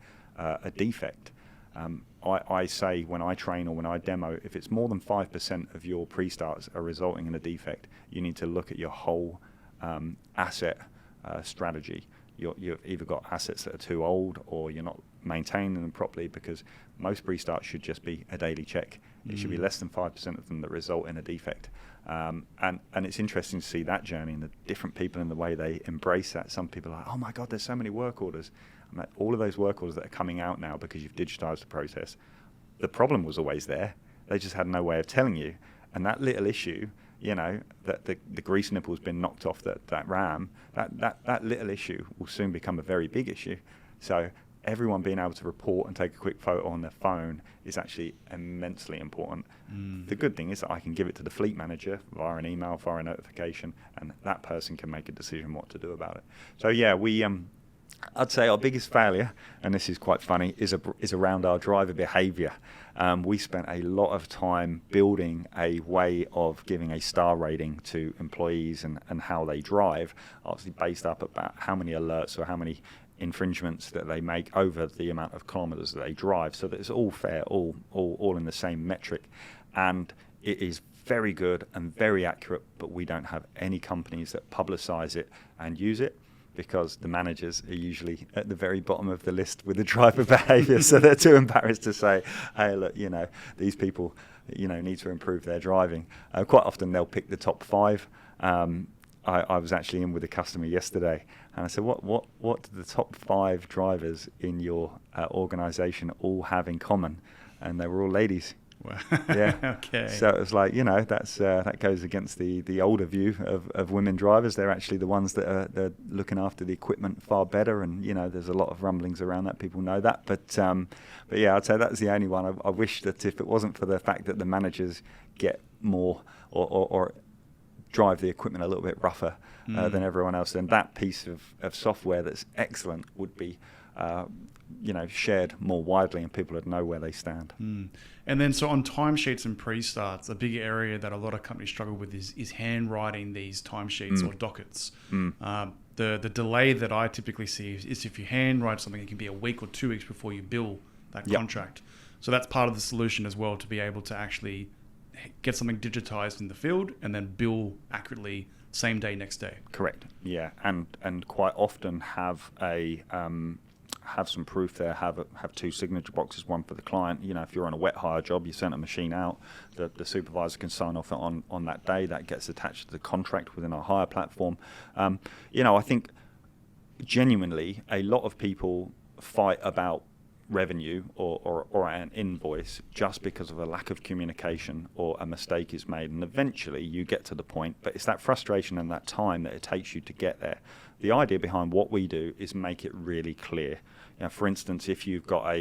Speaker 2: defect. I say when I train or when I demo, if it's more than 5% of your pre-starts are resulting in a defect, you need to look at your whole asset strategy. You've either got assets that are too old, or you're not maintaining them properly, because most pre-starts should just be a daily check. It should be less than 5% of them that result in a defect. And it's interesting to see that journey and the different people and the way they embrace that. Some people are like, oh my God, there's so many work orders. I'm like, all of those work orders that are coming out now because you've digitized the process, the problem was always there. They just had no way of telling you. And that little issue, that the grease nipple's been knocked off that ram, that little issue will soon become a very big issue. So everyone being able to report and take a quick photo on their phone is actually immensely important. The good thing is that I can give it to the fleet manager via an email, via a notification, and that person can make a decision what to do about it. So yeah, I'd say our biggest failure, and this is quite funny, is around our driver behaviour. We spent a lot of time building a way of giving a star rating to employees and how they drive, obviously based up about how many alerts or how many infringements that they make over the amount of kilometres that they drive, so that it's all fair, all in the same metric. And it is very good and very accurate, but we don't have any companies that publicise it and use it, because the managers are usually at the very bottom of the list with the driver behaviour, so they're too embarrassed to say, hey, look, these people, need to improve their driving. Quite often they'll pick the top 5. I was actually in with a customer yesterday, and I said, what do the top 5 drivers in your organisation all have in common? And they were all ladies.
Speaker 1: Wow.
Speaker 2: Yeah.
Speaker 1: Okay.
Speaker 2: So it was like, that goes against the older view of women drivers. They're actually the ones that are they're looking after the equipment far better. And, there's a lot of rumblings around that. People know that. But yeah, I'd say that's the only one. I wish that if it wasn't for the fact that the managers get more or drive the equipment a little bit rougher than everyone else, then that piece of software that's excellent would be shared more widely and people would know where they stand.
Speaker 1: And then so on timesheets and pre-starts, a big area that a lot of companies struggle with is handwriting these timesheets or dockets. The delay that I typically see is if you handwrite something, it can be a week or 2 weeks before you bill that contract. So that's part of the solution as well, to be able to actually get something digitized in the field and then bill accurately same day, next day.
Speaker 2: Correct. Yeah, and quite often have some proof there. Have 2 signature boxes, one for the client. If you're on a wet hire job, you send a machine out. The supervisor can sign off on that day. That gets attached to the contract within our hire platform. I think genuinely a lot of people fight about revenue or an invoice just because of a lack of communication or a mistake is made, and eventually you get to the point, but it's that frustration and that time that it takes you to get there. The idea behind what we do is make it really clear. For instance, if you've got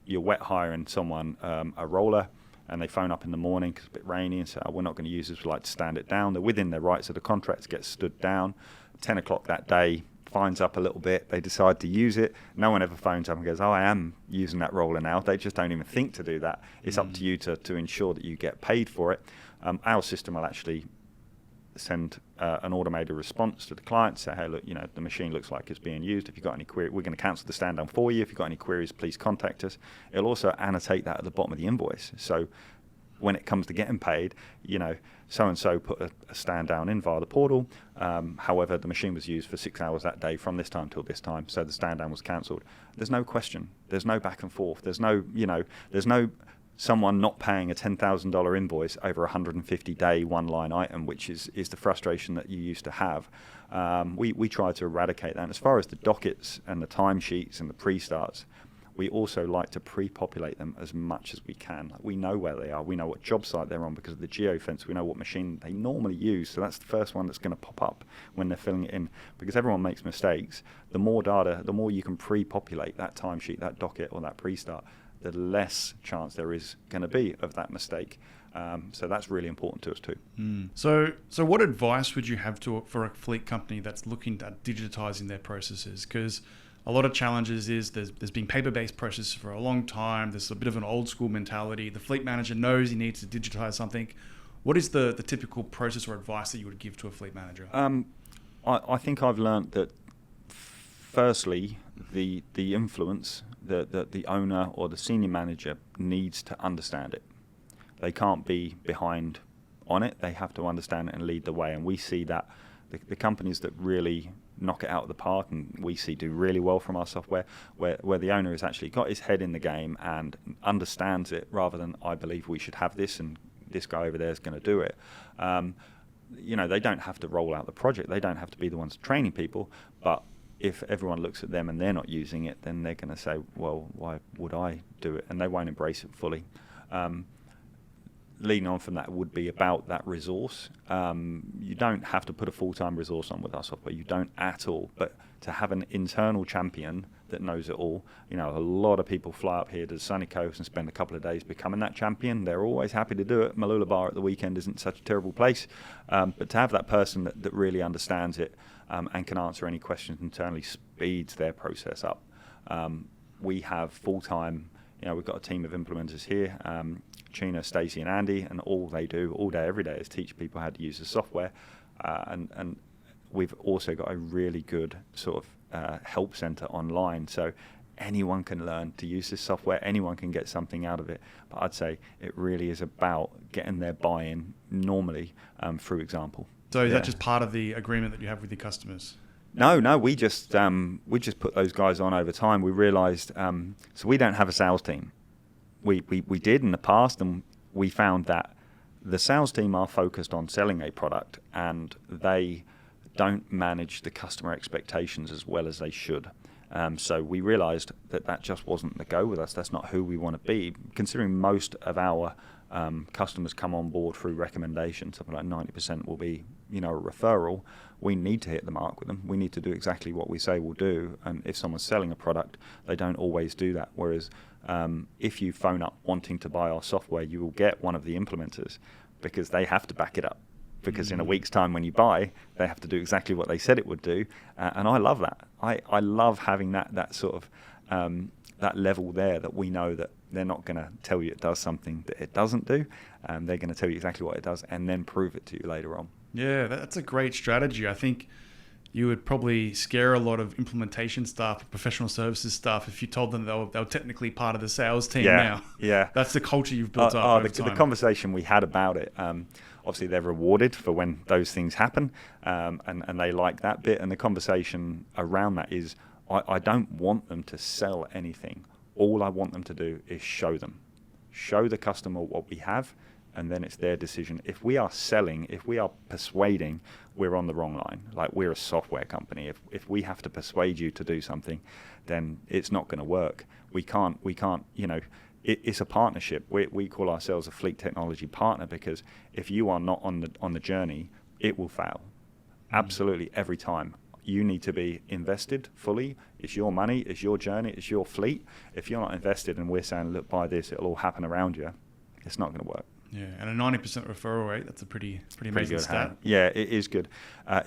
Speaker 2: you're wet hiring someone a roller and they phone up in the morning because it's a bit rainy and say, we're not going to use this, we'd like to stand it down. They're within their rights of the contract to get stood down. 10 o'clock that day, fines up a little bit, they decide to use it. No one ever phones up and goes, I am using that roller now. They just don't even think to do that. It's up to you to ensure that you get paid for it. Our system will actually send an automated response to the client, say, hey, look, the machine looks like it's being used. If you've got any query, we're going to cancel the stand down for you. If you've got any queries, please contact us. It'll also annotate that at the bottom of the invoice. So when it comes to getting paid, so-and-so put a stand down in via the portal. However, the machine was used for 6 hours that day from this time till this time, so the stand down was cancelled. There's no question. There's no back and forth. There's no someone not paying a $10,000 invoice over a 150-day one-line item, which is the frustration that you used to have. We try to eradicate that. And as far as the dockets and the timesheets and the pre-starts, we also like to pre-populate them as much as we can. We know where they are. We know what job site they're on because of the geofence. We know what machine they normally use. So that's the first one that's going to pop up when they're filling it in, because everyone makes mistakes. The more data, the more you can pre-populate that timesheet, that docket, or that pre-start, the less chance there is going to be of that mistake. So that's really important to us too.
Speaker 1: So what advice would you have for a fleet company that's looking at digitizing their processes? Because a lot of challenges is there's been paper-based processes for a long time. There's a bit of an old school mentality. The fleet manager knows he needs to digitize something. What is the typical process or advice that you would give to a fleet manager?
Speaker 2: I think I've learned that firstly, the influence that the owner or the senior manager needs to understand it. They can't be behind on it. They have to understand it and lead the way. And we see that the companies that really knock it out of the park, and we see do really well from our software, where the owner has actually got his head in the game and understands it, rather than I believe we should have this and this guy over there is going to do it. They don't have to roll out the project. They don't have to be the ones training people. But if everyone looks at them and they're not using it, then they're going to say, well, why would I do it? And they won't embrace it fully. Leading on from that would be about that resource. You don't have to put a full-time resource on with our software. You don't at all. But to have an internal champion that knows it all, a lot of people fly up here to the sunny coast and spend a couple of days becoming that champion. They're always happy to do it. Mooloolaba at the weekend isn't such a terrible place. But to have that person that really understands it and can answer any questions internally speeds their process up. We have full-time, we've got a team of implementers here. Chena, Stacey and Andy, and all they do all day, every day is teach people how to use the software. And we've also got a really good sort of help center online. So anyone can learn to use this software. Anyone can get something out of it. But I'd say it really is about getting their buy-in normally through example.
Speaker 1: So is that just part of the agreement that you have with your customers?
Speaker 2: No, we just put those guys on over time. We realized, so we don't have a sales team. We did in the past, and we found that the sales team are focused on selling a product, and they don't manage the customer expectations as well as they should. So we realized that just wasn't the go with us. That's not who we want to be. Considering most of our customers come on board through recommendation, something like 90% will be, a referral. We need to hit the mark with them. We need to do exactly what we say we'll do. And if someone's selling a product, they don't always do that. Whereas if you phone up wanting to buy our software, you will get one of the implementers, because they have to back it up. Because in a week's time when you buy, they have to do exactly what they said it would do. And I love that. I love having that sort of that level there, that we know that they're not going to tell you it does something that it doesn't do. They're going to tell you exactly what it does and then prove it to you later on.
Speaker 1: Yeah, that's a great strategy. I think you would probably scare a lot of implementation staff, professional services staff, if you told them they were technically part of the sales team now.
Speaker 2: Yeah.
Speaker 1: That's the culture you've built up over time.
Speaker 2: The conversation we had about it, obviously they're rewarded for when those things happen, and they like that bit. And the conversation around that is, I don't want them to sell anything. All I want them to do is show the customer what we have, and then it's their decision. If we are selling, if we are persuading, we're on the wrong line. Like, we're a software company. If we have to persuade you to do something, then it's not going to work. We can't, it's a partnership. We call ourselves a fleet technology partner, because if you are not on the journey, it will fail. Absolutely, every time. You need to be invested fully. It's your money, it's your journey, it's your fleet. If you're not invested and we're saying, look, buy this, it'll all happen around you, it's not going to work.
Speaker 1: Yeah, and a 90% referral rate, that's a pretty amazing stat.
Speaker 2: Yeah, it is good.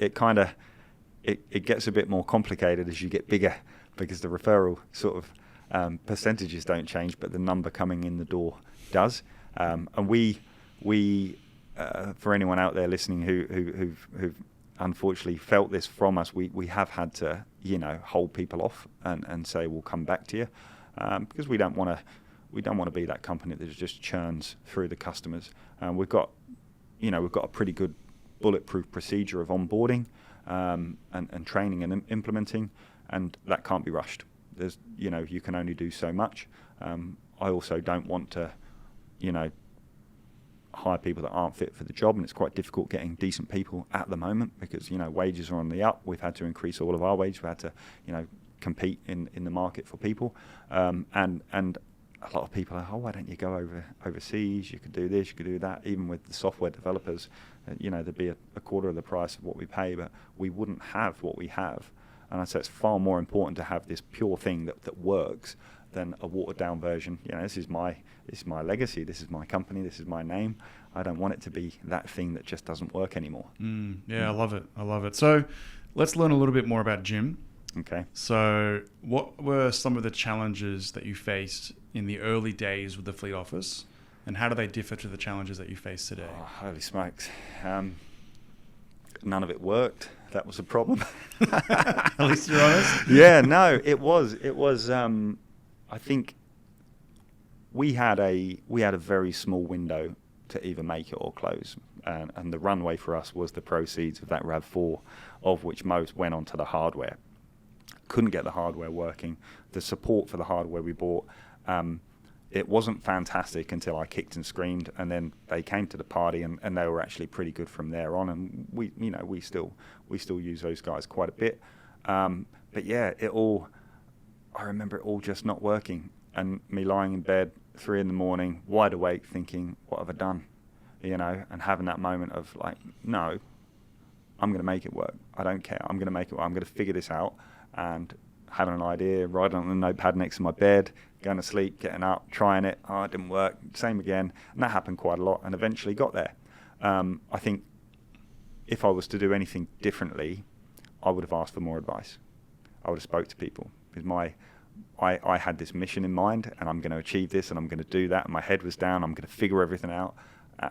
Speaker 2: It gets a bit more complicated as you get bigger, because the referral sort of percentages don't change, but the number coming in the door does. And we for anyone out there listening who've unfortunately felt this from us, we have had to hold people off and say we'll come back to you, because we don't want to be that company that just churns through the customers. We've got a pretty good bulletproof procedure of onboarding and training and implementing, and that can't be rushed. There's you can only do so much. I also don't want to hire people that aren't fit for the job, and it's quite difficult getting decent people at the moment, because wages are on the up. We've had to increase all of our wages. We've had to compete in the market for people, and a lot of people are, why don't you go overseas? You could do this, you could do that. Even with the software developers, there'd be a quarter of the price of what we pay, but we wouldn't have what we have. And I'd say it's far more important to have this pure thing that works than a watered down version. This is my legacy, this is my company, this is my name. I don't want it to be that thing that just doesn't work anymore.
Speaker 1: I love it. So let's learn a little bit more about Jim.
Speaker 2: Okay.
Speaker 1: So what were some of the challenges that you faced in the early days with the fleet office, and how do they differ to the challenges that you face today?
Speaker 2: Oh, holy smokes. None of it worked. That was a problem.
Speaker 1: At least you're honest.
Speaker 2: Yeah, no, it was. I think we had a very small window to either make it or close, and the runway for us was the proceeds of that RAV4, of which most went onto the hardware. Couldn't get the hardware working. The support for the hardware we bought, it wasn't fantastic until I kicked and screamed, and then they came to the party, and they were actually pretty good from there on. And we still use those guys quite a bit. But yeah, I remember it all just not working, and me lying in bed 3 a.m, wide awake, thinking, what have I done? And having that moment of like, no, I'm going to make it work. I don't care. I'm going to make it work. I'm going to figure this out. And having an idea, writing on a notepad next to my bed, going to sleep, getting up, trying it. Oh, it didn't work. Same again. And that happened quite a lot, and eventually got there. I think if I was to do anything differently, I would have asked for more advice. I would have spoke to people, because I had this mission in mind, and I'm going to achieve this, and I'm going to do that, and my head was down. I'm going to figure everything out.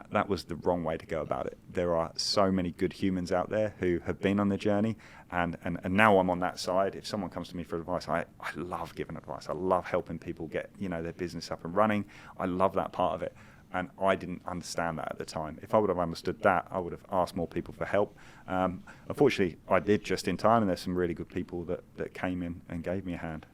Speaker 2: That was the wrong way to go about it. There are so many good humans out there who have been on the journey, and now I'm on that side. If someone comes to me for advice, I love giving advice. I love helping people get their business up and running. I love that part of it, and I didn't understand that at the time. If I would have understood that, I would have asked more people for help. Unfortunately, I did just in time, and there's some really good people that came in and gave me a hand.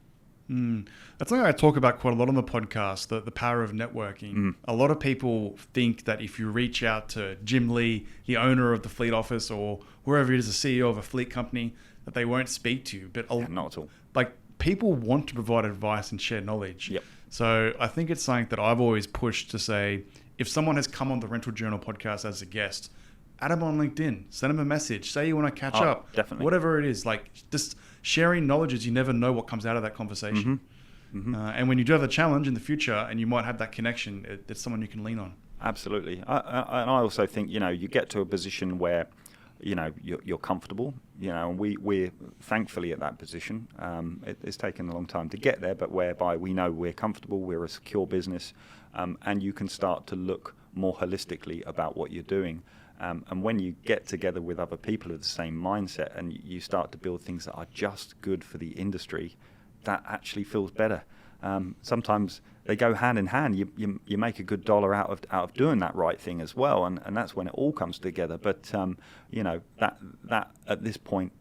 Speaker 1: That's something I talk about quite a lot on the podcast, the power of networking. A lot of people think that if you reach out to Jim Lee, the owner of the fleet office, or whoever it is, the CEO of a fleet company, that they won't speak to you. But
Speaker 2: not at all.
Speaker 1: Like, people want to provide advice and share knowledge.
Speaker 2: Yep.
Speaker 1: So I think it's something that I've always pushed to say, if someone has come on the Rental Journal podcast as a guest, add them on LinkedIn, send them a message, say you want to catch up,
Speaker 2: definitely.
Speaker 1: Whatever it is, like just sharing knowledge is you never know what comes out of that conversation. And when you do have a challenge in the future and you might have that connection, it's someone you can lean on.
Speaker 2: Absolutely. And I also think, you get to a position where, you're comfortable, and we're thankfully at that position. It's taken a long time to get there, but whereby we know we're comfortable, we're a secure business, and you can start to look more holistically about what you're doing. And when you get together with other people of the same mindset and you start to build things that are just good for the industry, that actually feels better. Sometimes they go hand in hand. You make a good dollar out of doing that right thing as well, and that's when it all comes together. But that at this point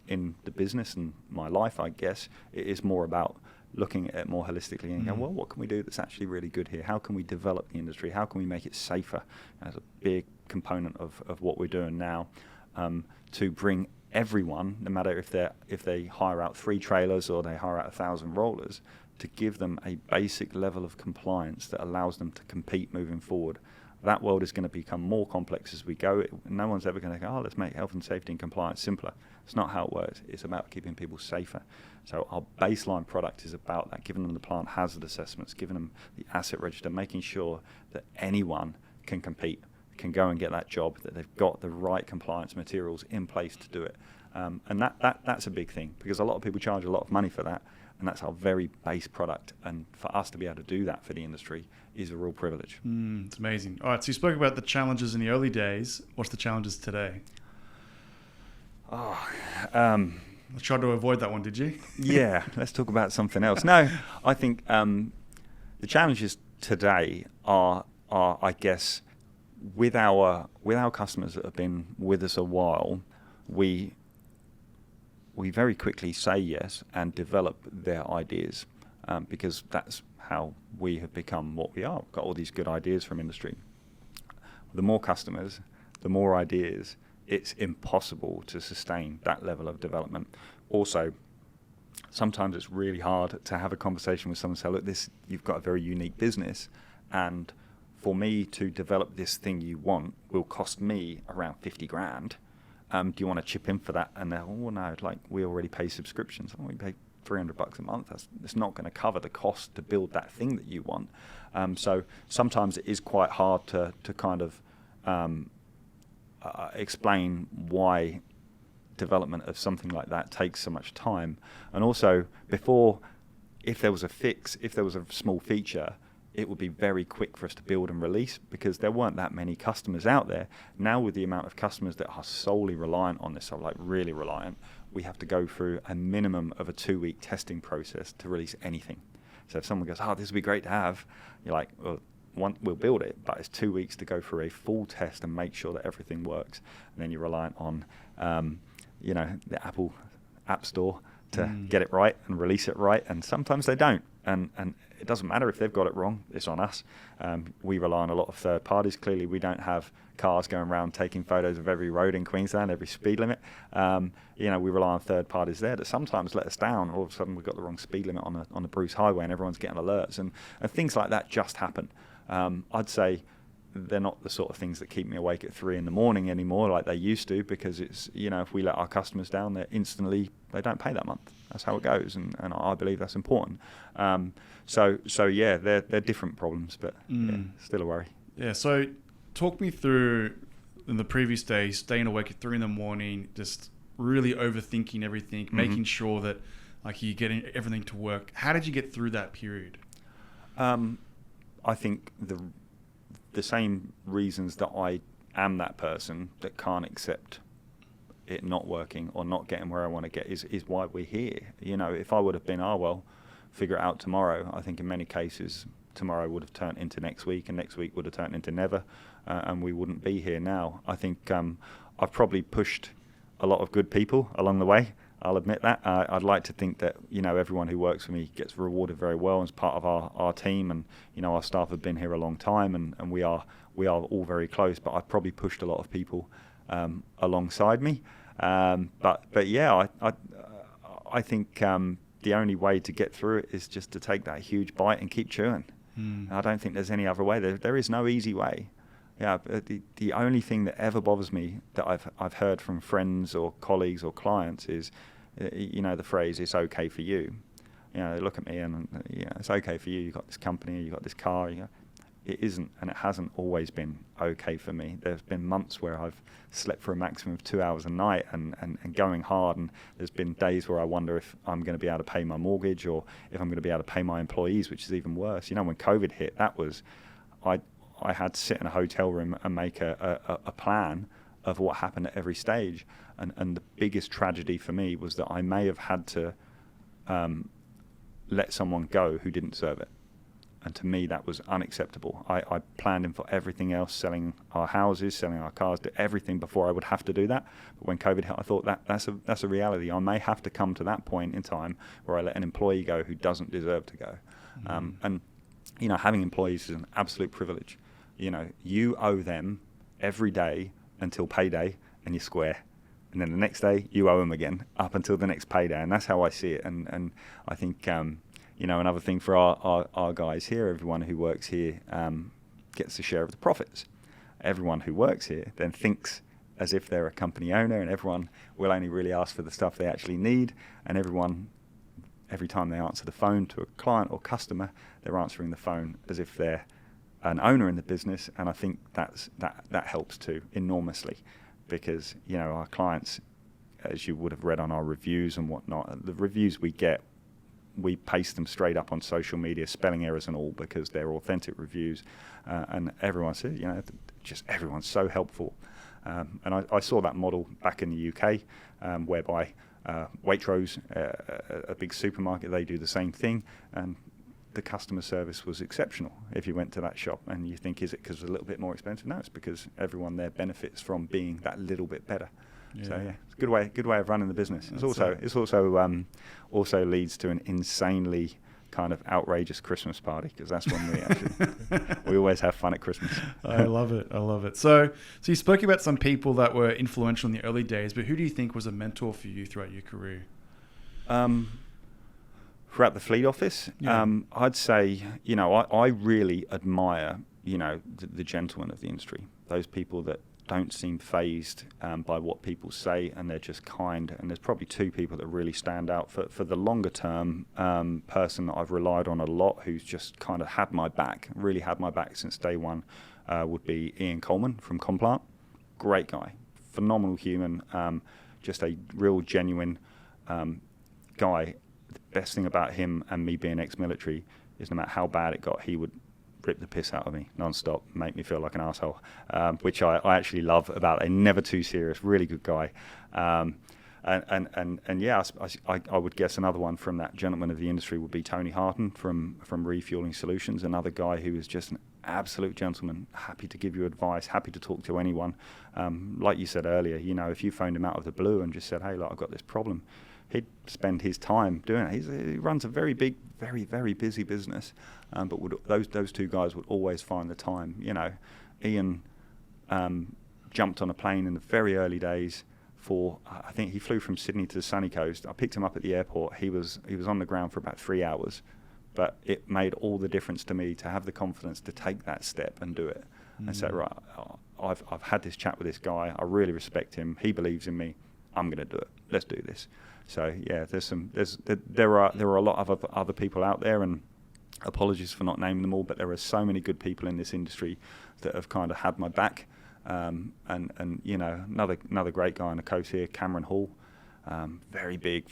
Speaker 2: in the business and my life, I guess, it is more about looking at it more holistically and going, well, what can we do that's actually really good here? How can we develop the industry? How can we make it safer? As a big component of what we're doing now, to bring everyone, no matter if they hire out 3 trailers or they hire out 1,000 rollers, to give them a basic level of compliance that allows them to compete moving forward. That world is going to become more complex as we go. No one's ever going to go, let's make health and safety and compliance simpler. It's not how it works. It's about keeping people safer. So our baseline product is about that, giving them the plant hazard assessments, giving them the asset register, making sure that anyone can compete, can go and get that job, that they've got the right compliance materials in place to do it. And that's a big thing, because a lot of people charge a lot of money for that, and that's our very base product. And for us to be able to do that for the industry is a real privilege.
Speaker 1: It's amazing. All right, so you spoke about the challenges in the early days. What's the challenges today? I tried to avoid that one, did you?
Speaker 2: Yeah, let's talk about something else. No, I think the challenges today are I guess, with our customers that have been with us a while, we very quickly say yes and develop their ideas, because that's how we have become what we are. We've got all these good ideas from industry. The more customers, the more ideas, it's impossible to sustain that level of development. Also, sometimes it's really hard to have a conversation with someone and say, look, you've got a very unique business, and for me to develop this thing you want will cost me around 50 grand. Do you want to chip in for that? And they're, oh no, we already pay subscriptions. We pay $300 a month. It's not going to cover the cost to build that thing that you want. So sometimes it is quite hard to kind of explain why development of something like that takes so much time. And also, if there was a fix, if there was a small feature, it would be very quick for us to build and release, because there weren't that many customers out there. Now, with the amount of customers that are solely reliant on this, or really reliant, we have to go through a minimum of a 2-week testing process to release anything. So if someone goes, this would be great to have, you're like, well, we'll build it, but it's 2 weeks to go through a full test and make sure that everything works. And then you're reliant on, the Apple App Store to get it right and release it right. And sometimes they don't. And it doesn't matter if they've got it wrong, it's on us. We rely on a lot of third parties. Clearly, we don't have cars going around taking photos of every road in Queensland, every speed limit. We rely on third parties there that sometimes let us down. All of a sudden, we've got the wrong speed limit on the Bruce Highway and everyone's getting alerts. And things like that just happen. I'd say they're not the sort of things that keep me awake at 3 a.m. anymore like they used to, because it's, if we let our customers down, they don't pay that month. That's how it goes, and I believe that's important. So yeah, they're different problems, but yeah, still a worry.
Speaker 1: Yeah, so talk me through, in the previous days, staying awake at 3 a.m, just really overthinking everything, making sure that you're getting everything to work. How did you get through that period?
Speaker 2: I think the same reasons that I am that person that can't accept it not working or not getting where I want to get is why we're here. If I would have been, figure it out tomorrow, I think in many cases tomorrow would have turned into next week, and next week would have turned into never, and we wouldn't be here now. I think I've probably pushed a lot of good people along the way. I'll admit that. I'd like to think that everyone who works for me gets rewarded very well as part of our team, and our staff have been here a long time, and we are all very close. But I've probably pushed a lot of people alongside me. But yeah, I think the only way to get through it is just to take that huge bite and keep chewing. I don't think there's any other way. There is no easy way. Yeah, the only thing that ever bothers me that I've heard from friends or colleagues or clients is, the phrase, "It's okay for you." They look at me and, it's okay for you. You got this company, you got this car. It isn't, and it hasn't always been okay for me. There's been months where I've slept for a maximum of 2 hours a night and going hard, and there's been days where I wonder if I'm going to be able to pay my mortgage or if I'm going to be able to pay my employees, which is even worse. When COVID hit, I had to sit in a hotel room and make a plan of what happened at every stage. And the biggest tragedy for me was that I may have had to let someone go who didn't deserve it. And to me, that was unacceptable. I planned in for everything else, selling our houses, selling our cars, did everything before I would have to do that. But when COVID hit, I thought that's a reality. I may have to come to that point in time where I let an employee go who doesn't deserve to go. And having employees is an absolute privilege. You owe them every day until payday, and you're square. And then the next day, you owe them again up until the next payday. And that's how I see it. And I think, another thing for our guys here, everyone who works here gets a share of the profits. Everyone who works here then thinks as if they're a company owner, and everyone will only really ask for the stuff they actually need. And every time they answer the phone to a client or customer, they're answering the phone as if they're an owner in the business. And I think that helps too enormously, because our clients, as you would have read on our reviews and whatnot, the reviews we get, we paste them straight up on social media, spelling errors and all, because they're authentic reviews, and everyone says, just everyone's so helpful. And I saw that model back in the UK, whereby Waitrose, a big supermarket, they do the same thing, and the customer service was exceptional if you went to that shop. And you think, is it because it's a little bit more expensive? No, it's because everyone there benefits from being that little bit better. Yeah. So it's a good way of running the business. It's also leads to an insanely kind of outrageous Christmas party, because that's when we always have fun at Christmas.
Speaker 1: I love it. So you spoke about some people that were influential in the early days, but who do you think was a mentor for you throughout your career?
Speaker 2: Throughout the fleet office, I'd say, I really admire, the gentlemen of the industry, those people that don't seem fazed by what people say, and they're just kind. And there's probably two people that really stand out. For the longer term, person that I've relied on a lot, who's just kind of really had my back since day one, would be Ian Coleman from Complant. Great guy, phenomenal human, just a real genuine guy. The best thing about him and me being ex-military is no matter how bad it got, he would rip the piss out of me non-stop, make me feel like an asshole, which I actually love about it. Never too serious, really good guy. I would guess another one from that gentleman of the industry would be Tony Harton from Refuelling Solutions, another guy who is just an absolute gentleman, happy to give you advice, happy to talk to anyone. Like you said earlier, you thoned him out of the blue and just said, hey, look, I've got this problem. He'd spend his time doing it. He runs a very big, very, very busy business, but those two guys would always find the time. Ian jumped on a plane in the very early days I think he flew from Sydney to the sunny coast. I picked him up at the airport. He was on the ground for about 3 hours, but it made all the difference to me to have the confidence to take that step and do it. And say, right, I've had this chat with this guy. I really respect him. He believes in me. I'm going to do it. Let's do this. So yeah, there are a lot of other people out there, and apologies for not naming them all, but there are so many good people in this industry that have kind of had my back. Another great guy on the coast here, Cameron Hall, very big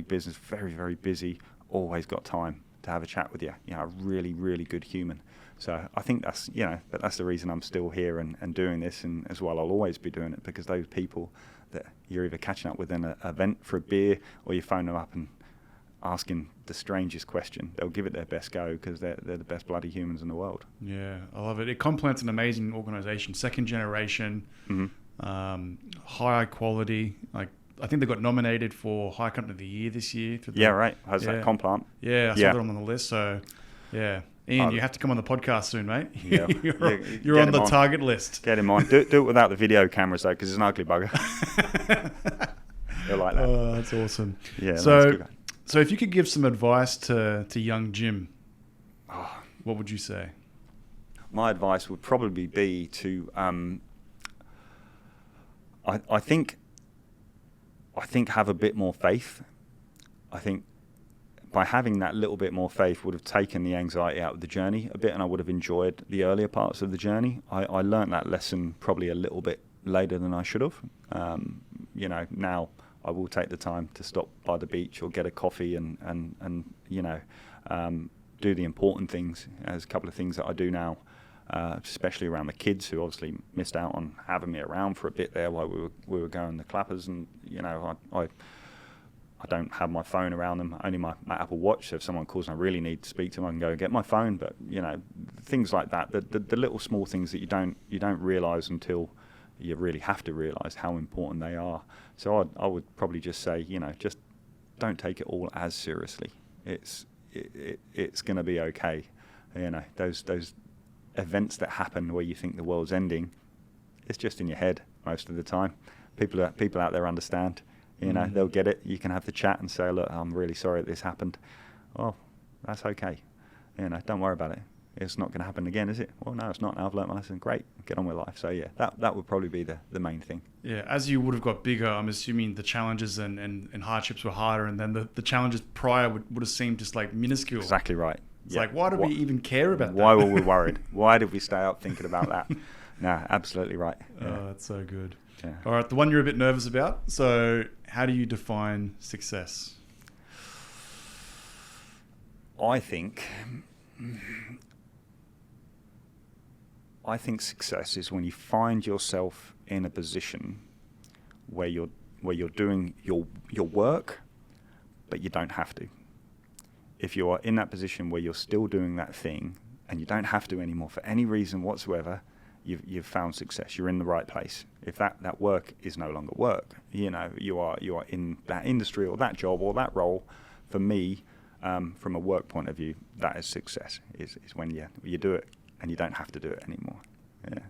Speaker 2: business, very, very busy, always got time to have a chat with you. A really, really good human. So I think that's the reason I'm still here and doing this, and as well I'll always be doing it, because those people that you're either catching up with in an event for a beer, or you phone them up and asking the strangest question, they'll give it their best go, because they're the best bloody humans in the world. Yeah,
Speaker 1: I love it. Complement's an amazing organisation, second generation, high quality. Like, I think they got nominated for High Company of the Year this year.
Speaker 2: Right. How's that, Complant?
Speaker 1: Yeah, I saw that on the list. So, yeah. Ian, you have to come on the podcast soon, mate.
Speaker 2: Yeah.
Speaker 1: You're on the target list.
Speaker 2: Get him on. Do it without the video cameras, though, because it's an ugly bugger. They're like that.
Speaker 1: Oh, that's awesome.
Speaker 2: Yeah,
Speaker 1: so So if you could give some advice to young Jim, what would you say?
Speaker 2: My advice would probably be to, I think have a bit more faith. I think by having that little bit more faith would have taken the anxiety out of the journey a bit, and I would have enjoyed the earlier parts of the journey. I learned that lesson probably a little bit later than I should have. Now I will take the time to stop by the beach or get a coffee and do the important things. There's a couple of things that I do now, especially around the kids who obviously missed out on having me around for a bit there while we were going the clappers. And I don't have my phone around them, only my Apple Watch. So if someone calls and I really need to speak to them, I can go and get my phone. But things like that, the little small things that you don't realise until you really have to realise how important they are. So I would probably just say, just don't take it all as seriously. It's going to be okay. Those events that happen where you think the world's ending, it's just in your head most of the time. People out there understand. They'll get it. You can have the chat and say, look, I'm really sorry that this happened. Oh, that's okay. Don't worry about it. It's not going to happen again, is it? Well, no, it's not. Now I've learnt my lesson. Great. Get on with life. So, yeah, that would probably be the main thing.
Speaker 1: Yeah, as you would have got bigger, I'm assuming the challenges and hardships were harder, and then the challenges prior would have seemed just like minuscule.
Speaker 2: Exactly right.
Speaker 1: It's like, why do we even care about that?
Speaker 2: Why were we worried? Why did we stay up thinking about that? No, absolutely right. Yeah.
Speaker 1: Oh, that's so good.
Speaker 2: Yeah.
Speaker 1: All right, the one you're a bit nervous about. So how do you define success?
Speaker 2: I think success is when you find yourself in a position where you're doing your work, but you don't have to. If you are in that position where you're still doing that thing and you don't have to anymore for any reason whatsoever, you've found success. You're in the right place. If that work is no longer work, you are in that industry or that job or that role. For me, from a work point of view, that is success. Is when you do it and you don't have to do it anymore. Yeah.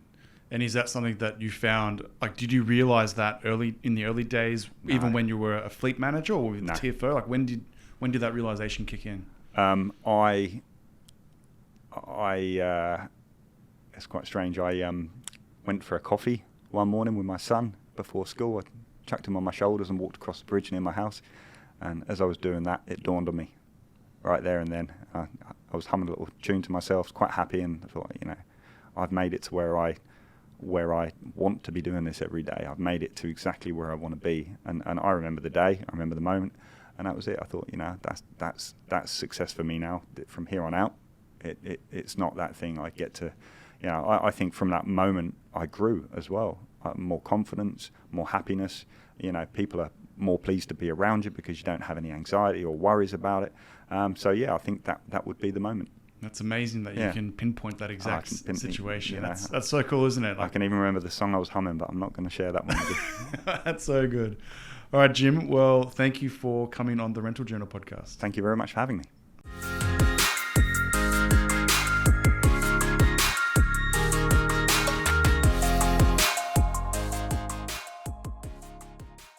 Speaker 1: And is that something that you found? Like, did you realize that in the early days,
Speaker 2: No.
Speaker 1: even when you were a fleet manager or with
Speaker 2: No.
Speaker 1: TFO? Like, when did that realization kick in?
Speaker 2: It's quite strange. I went for a coffee one morning with my son before school. I chucked him on my shoulders and walked across the bridge near my house. And as I was doing that, it dawned on me right there and then. I was humming a little tune to myself, quite happy, and I thought, I've made it to where I want to be doing this every day. I've made it to exactly where I want to be. And I remember the day, I remember the moment, and that was it. I thought, that's success for me now. From here on out, it's not that thing I get to. I think from that moment I grew as well. More confidence, more happiness. People are more pleased to be around you because you don't have any anxiety or worries about it. I think that would be the moment.
Speaker 1: That's amazing that you can pinpoint that exact situation. That's so cool, isn't it?
Speaker 2: I can even remember the song I was humming, but I'm not going to share that one with you.
Speaker 1: That's so good. All right, Jim. Well, thank you for coming on the Rental Journal podcast.
Speaker 2: Thank you very much for having me.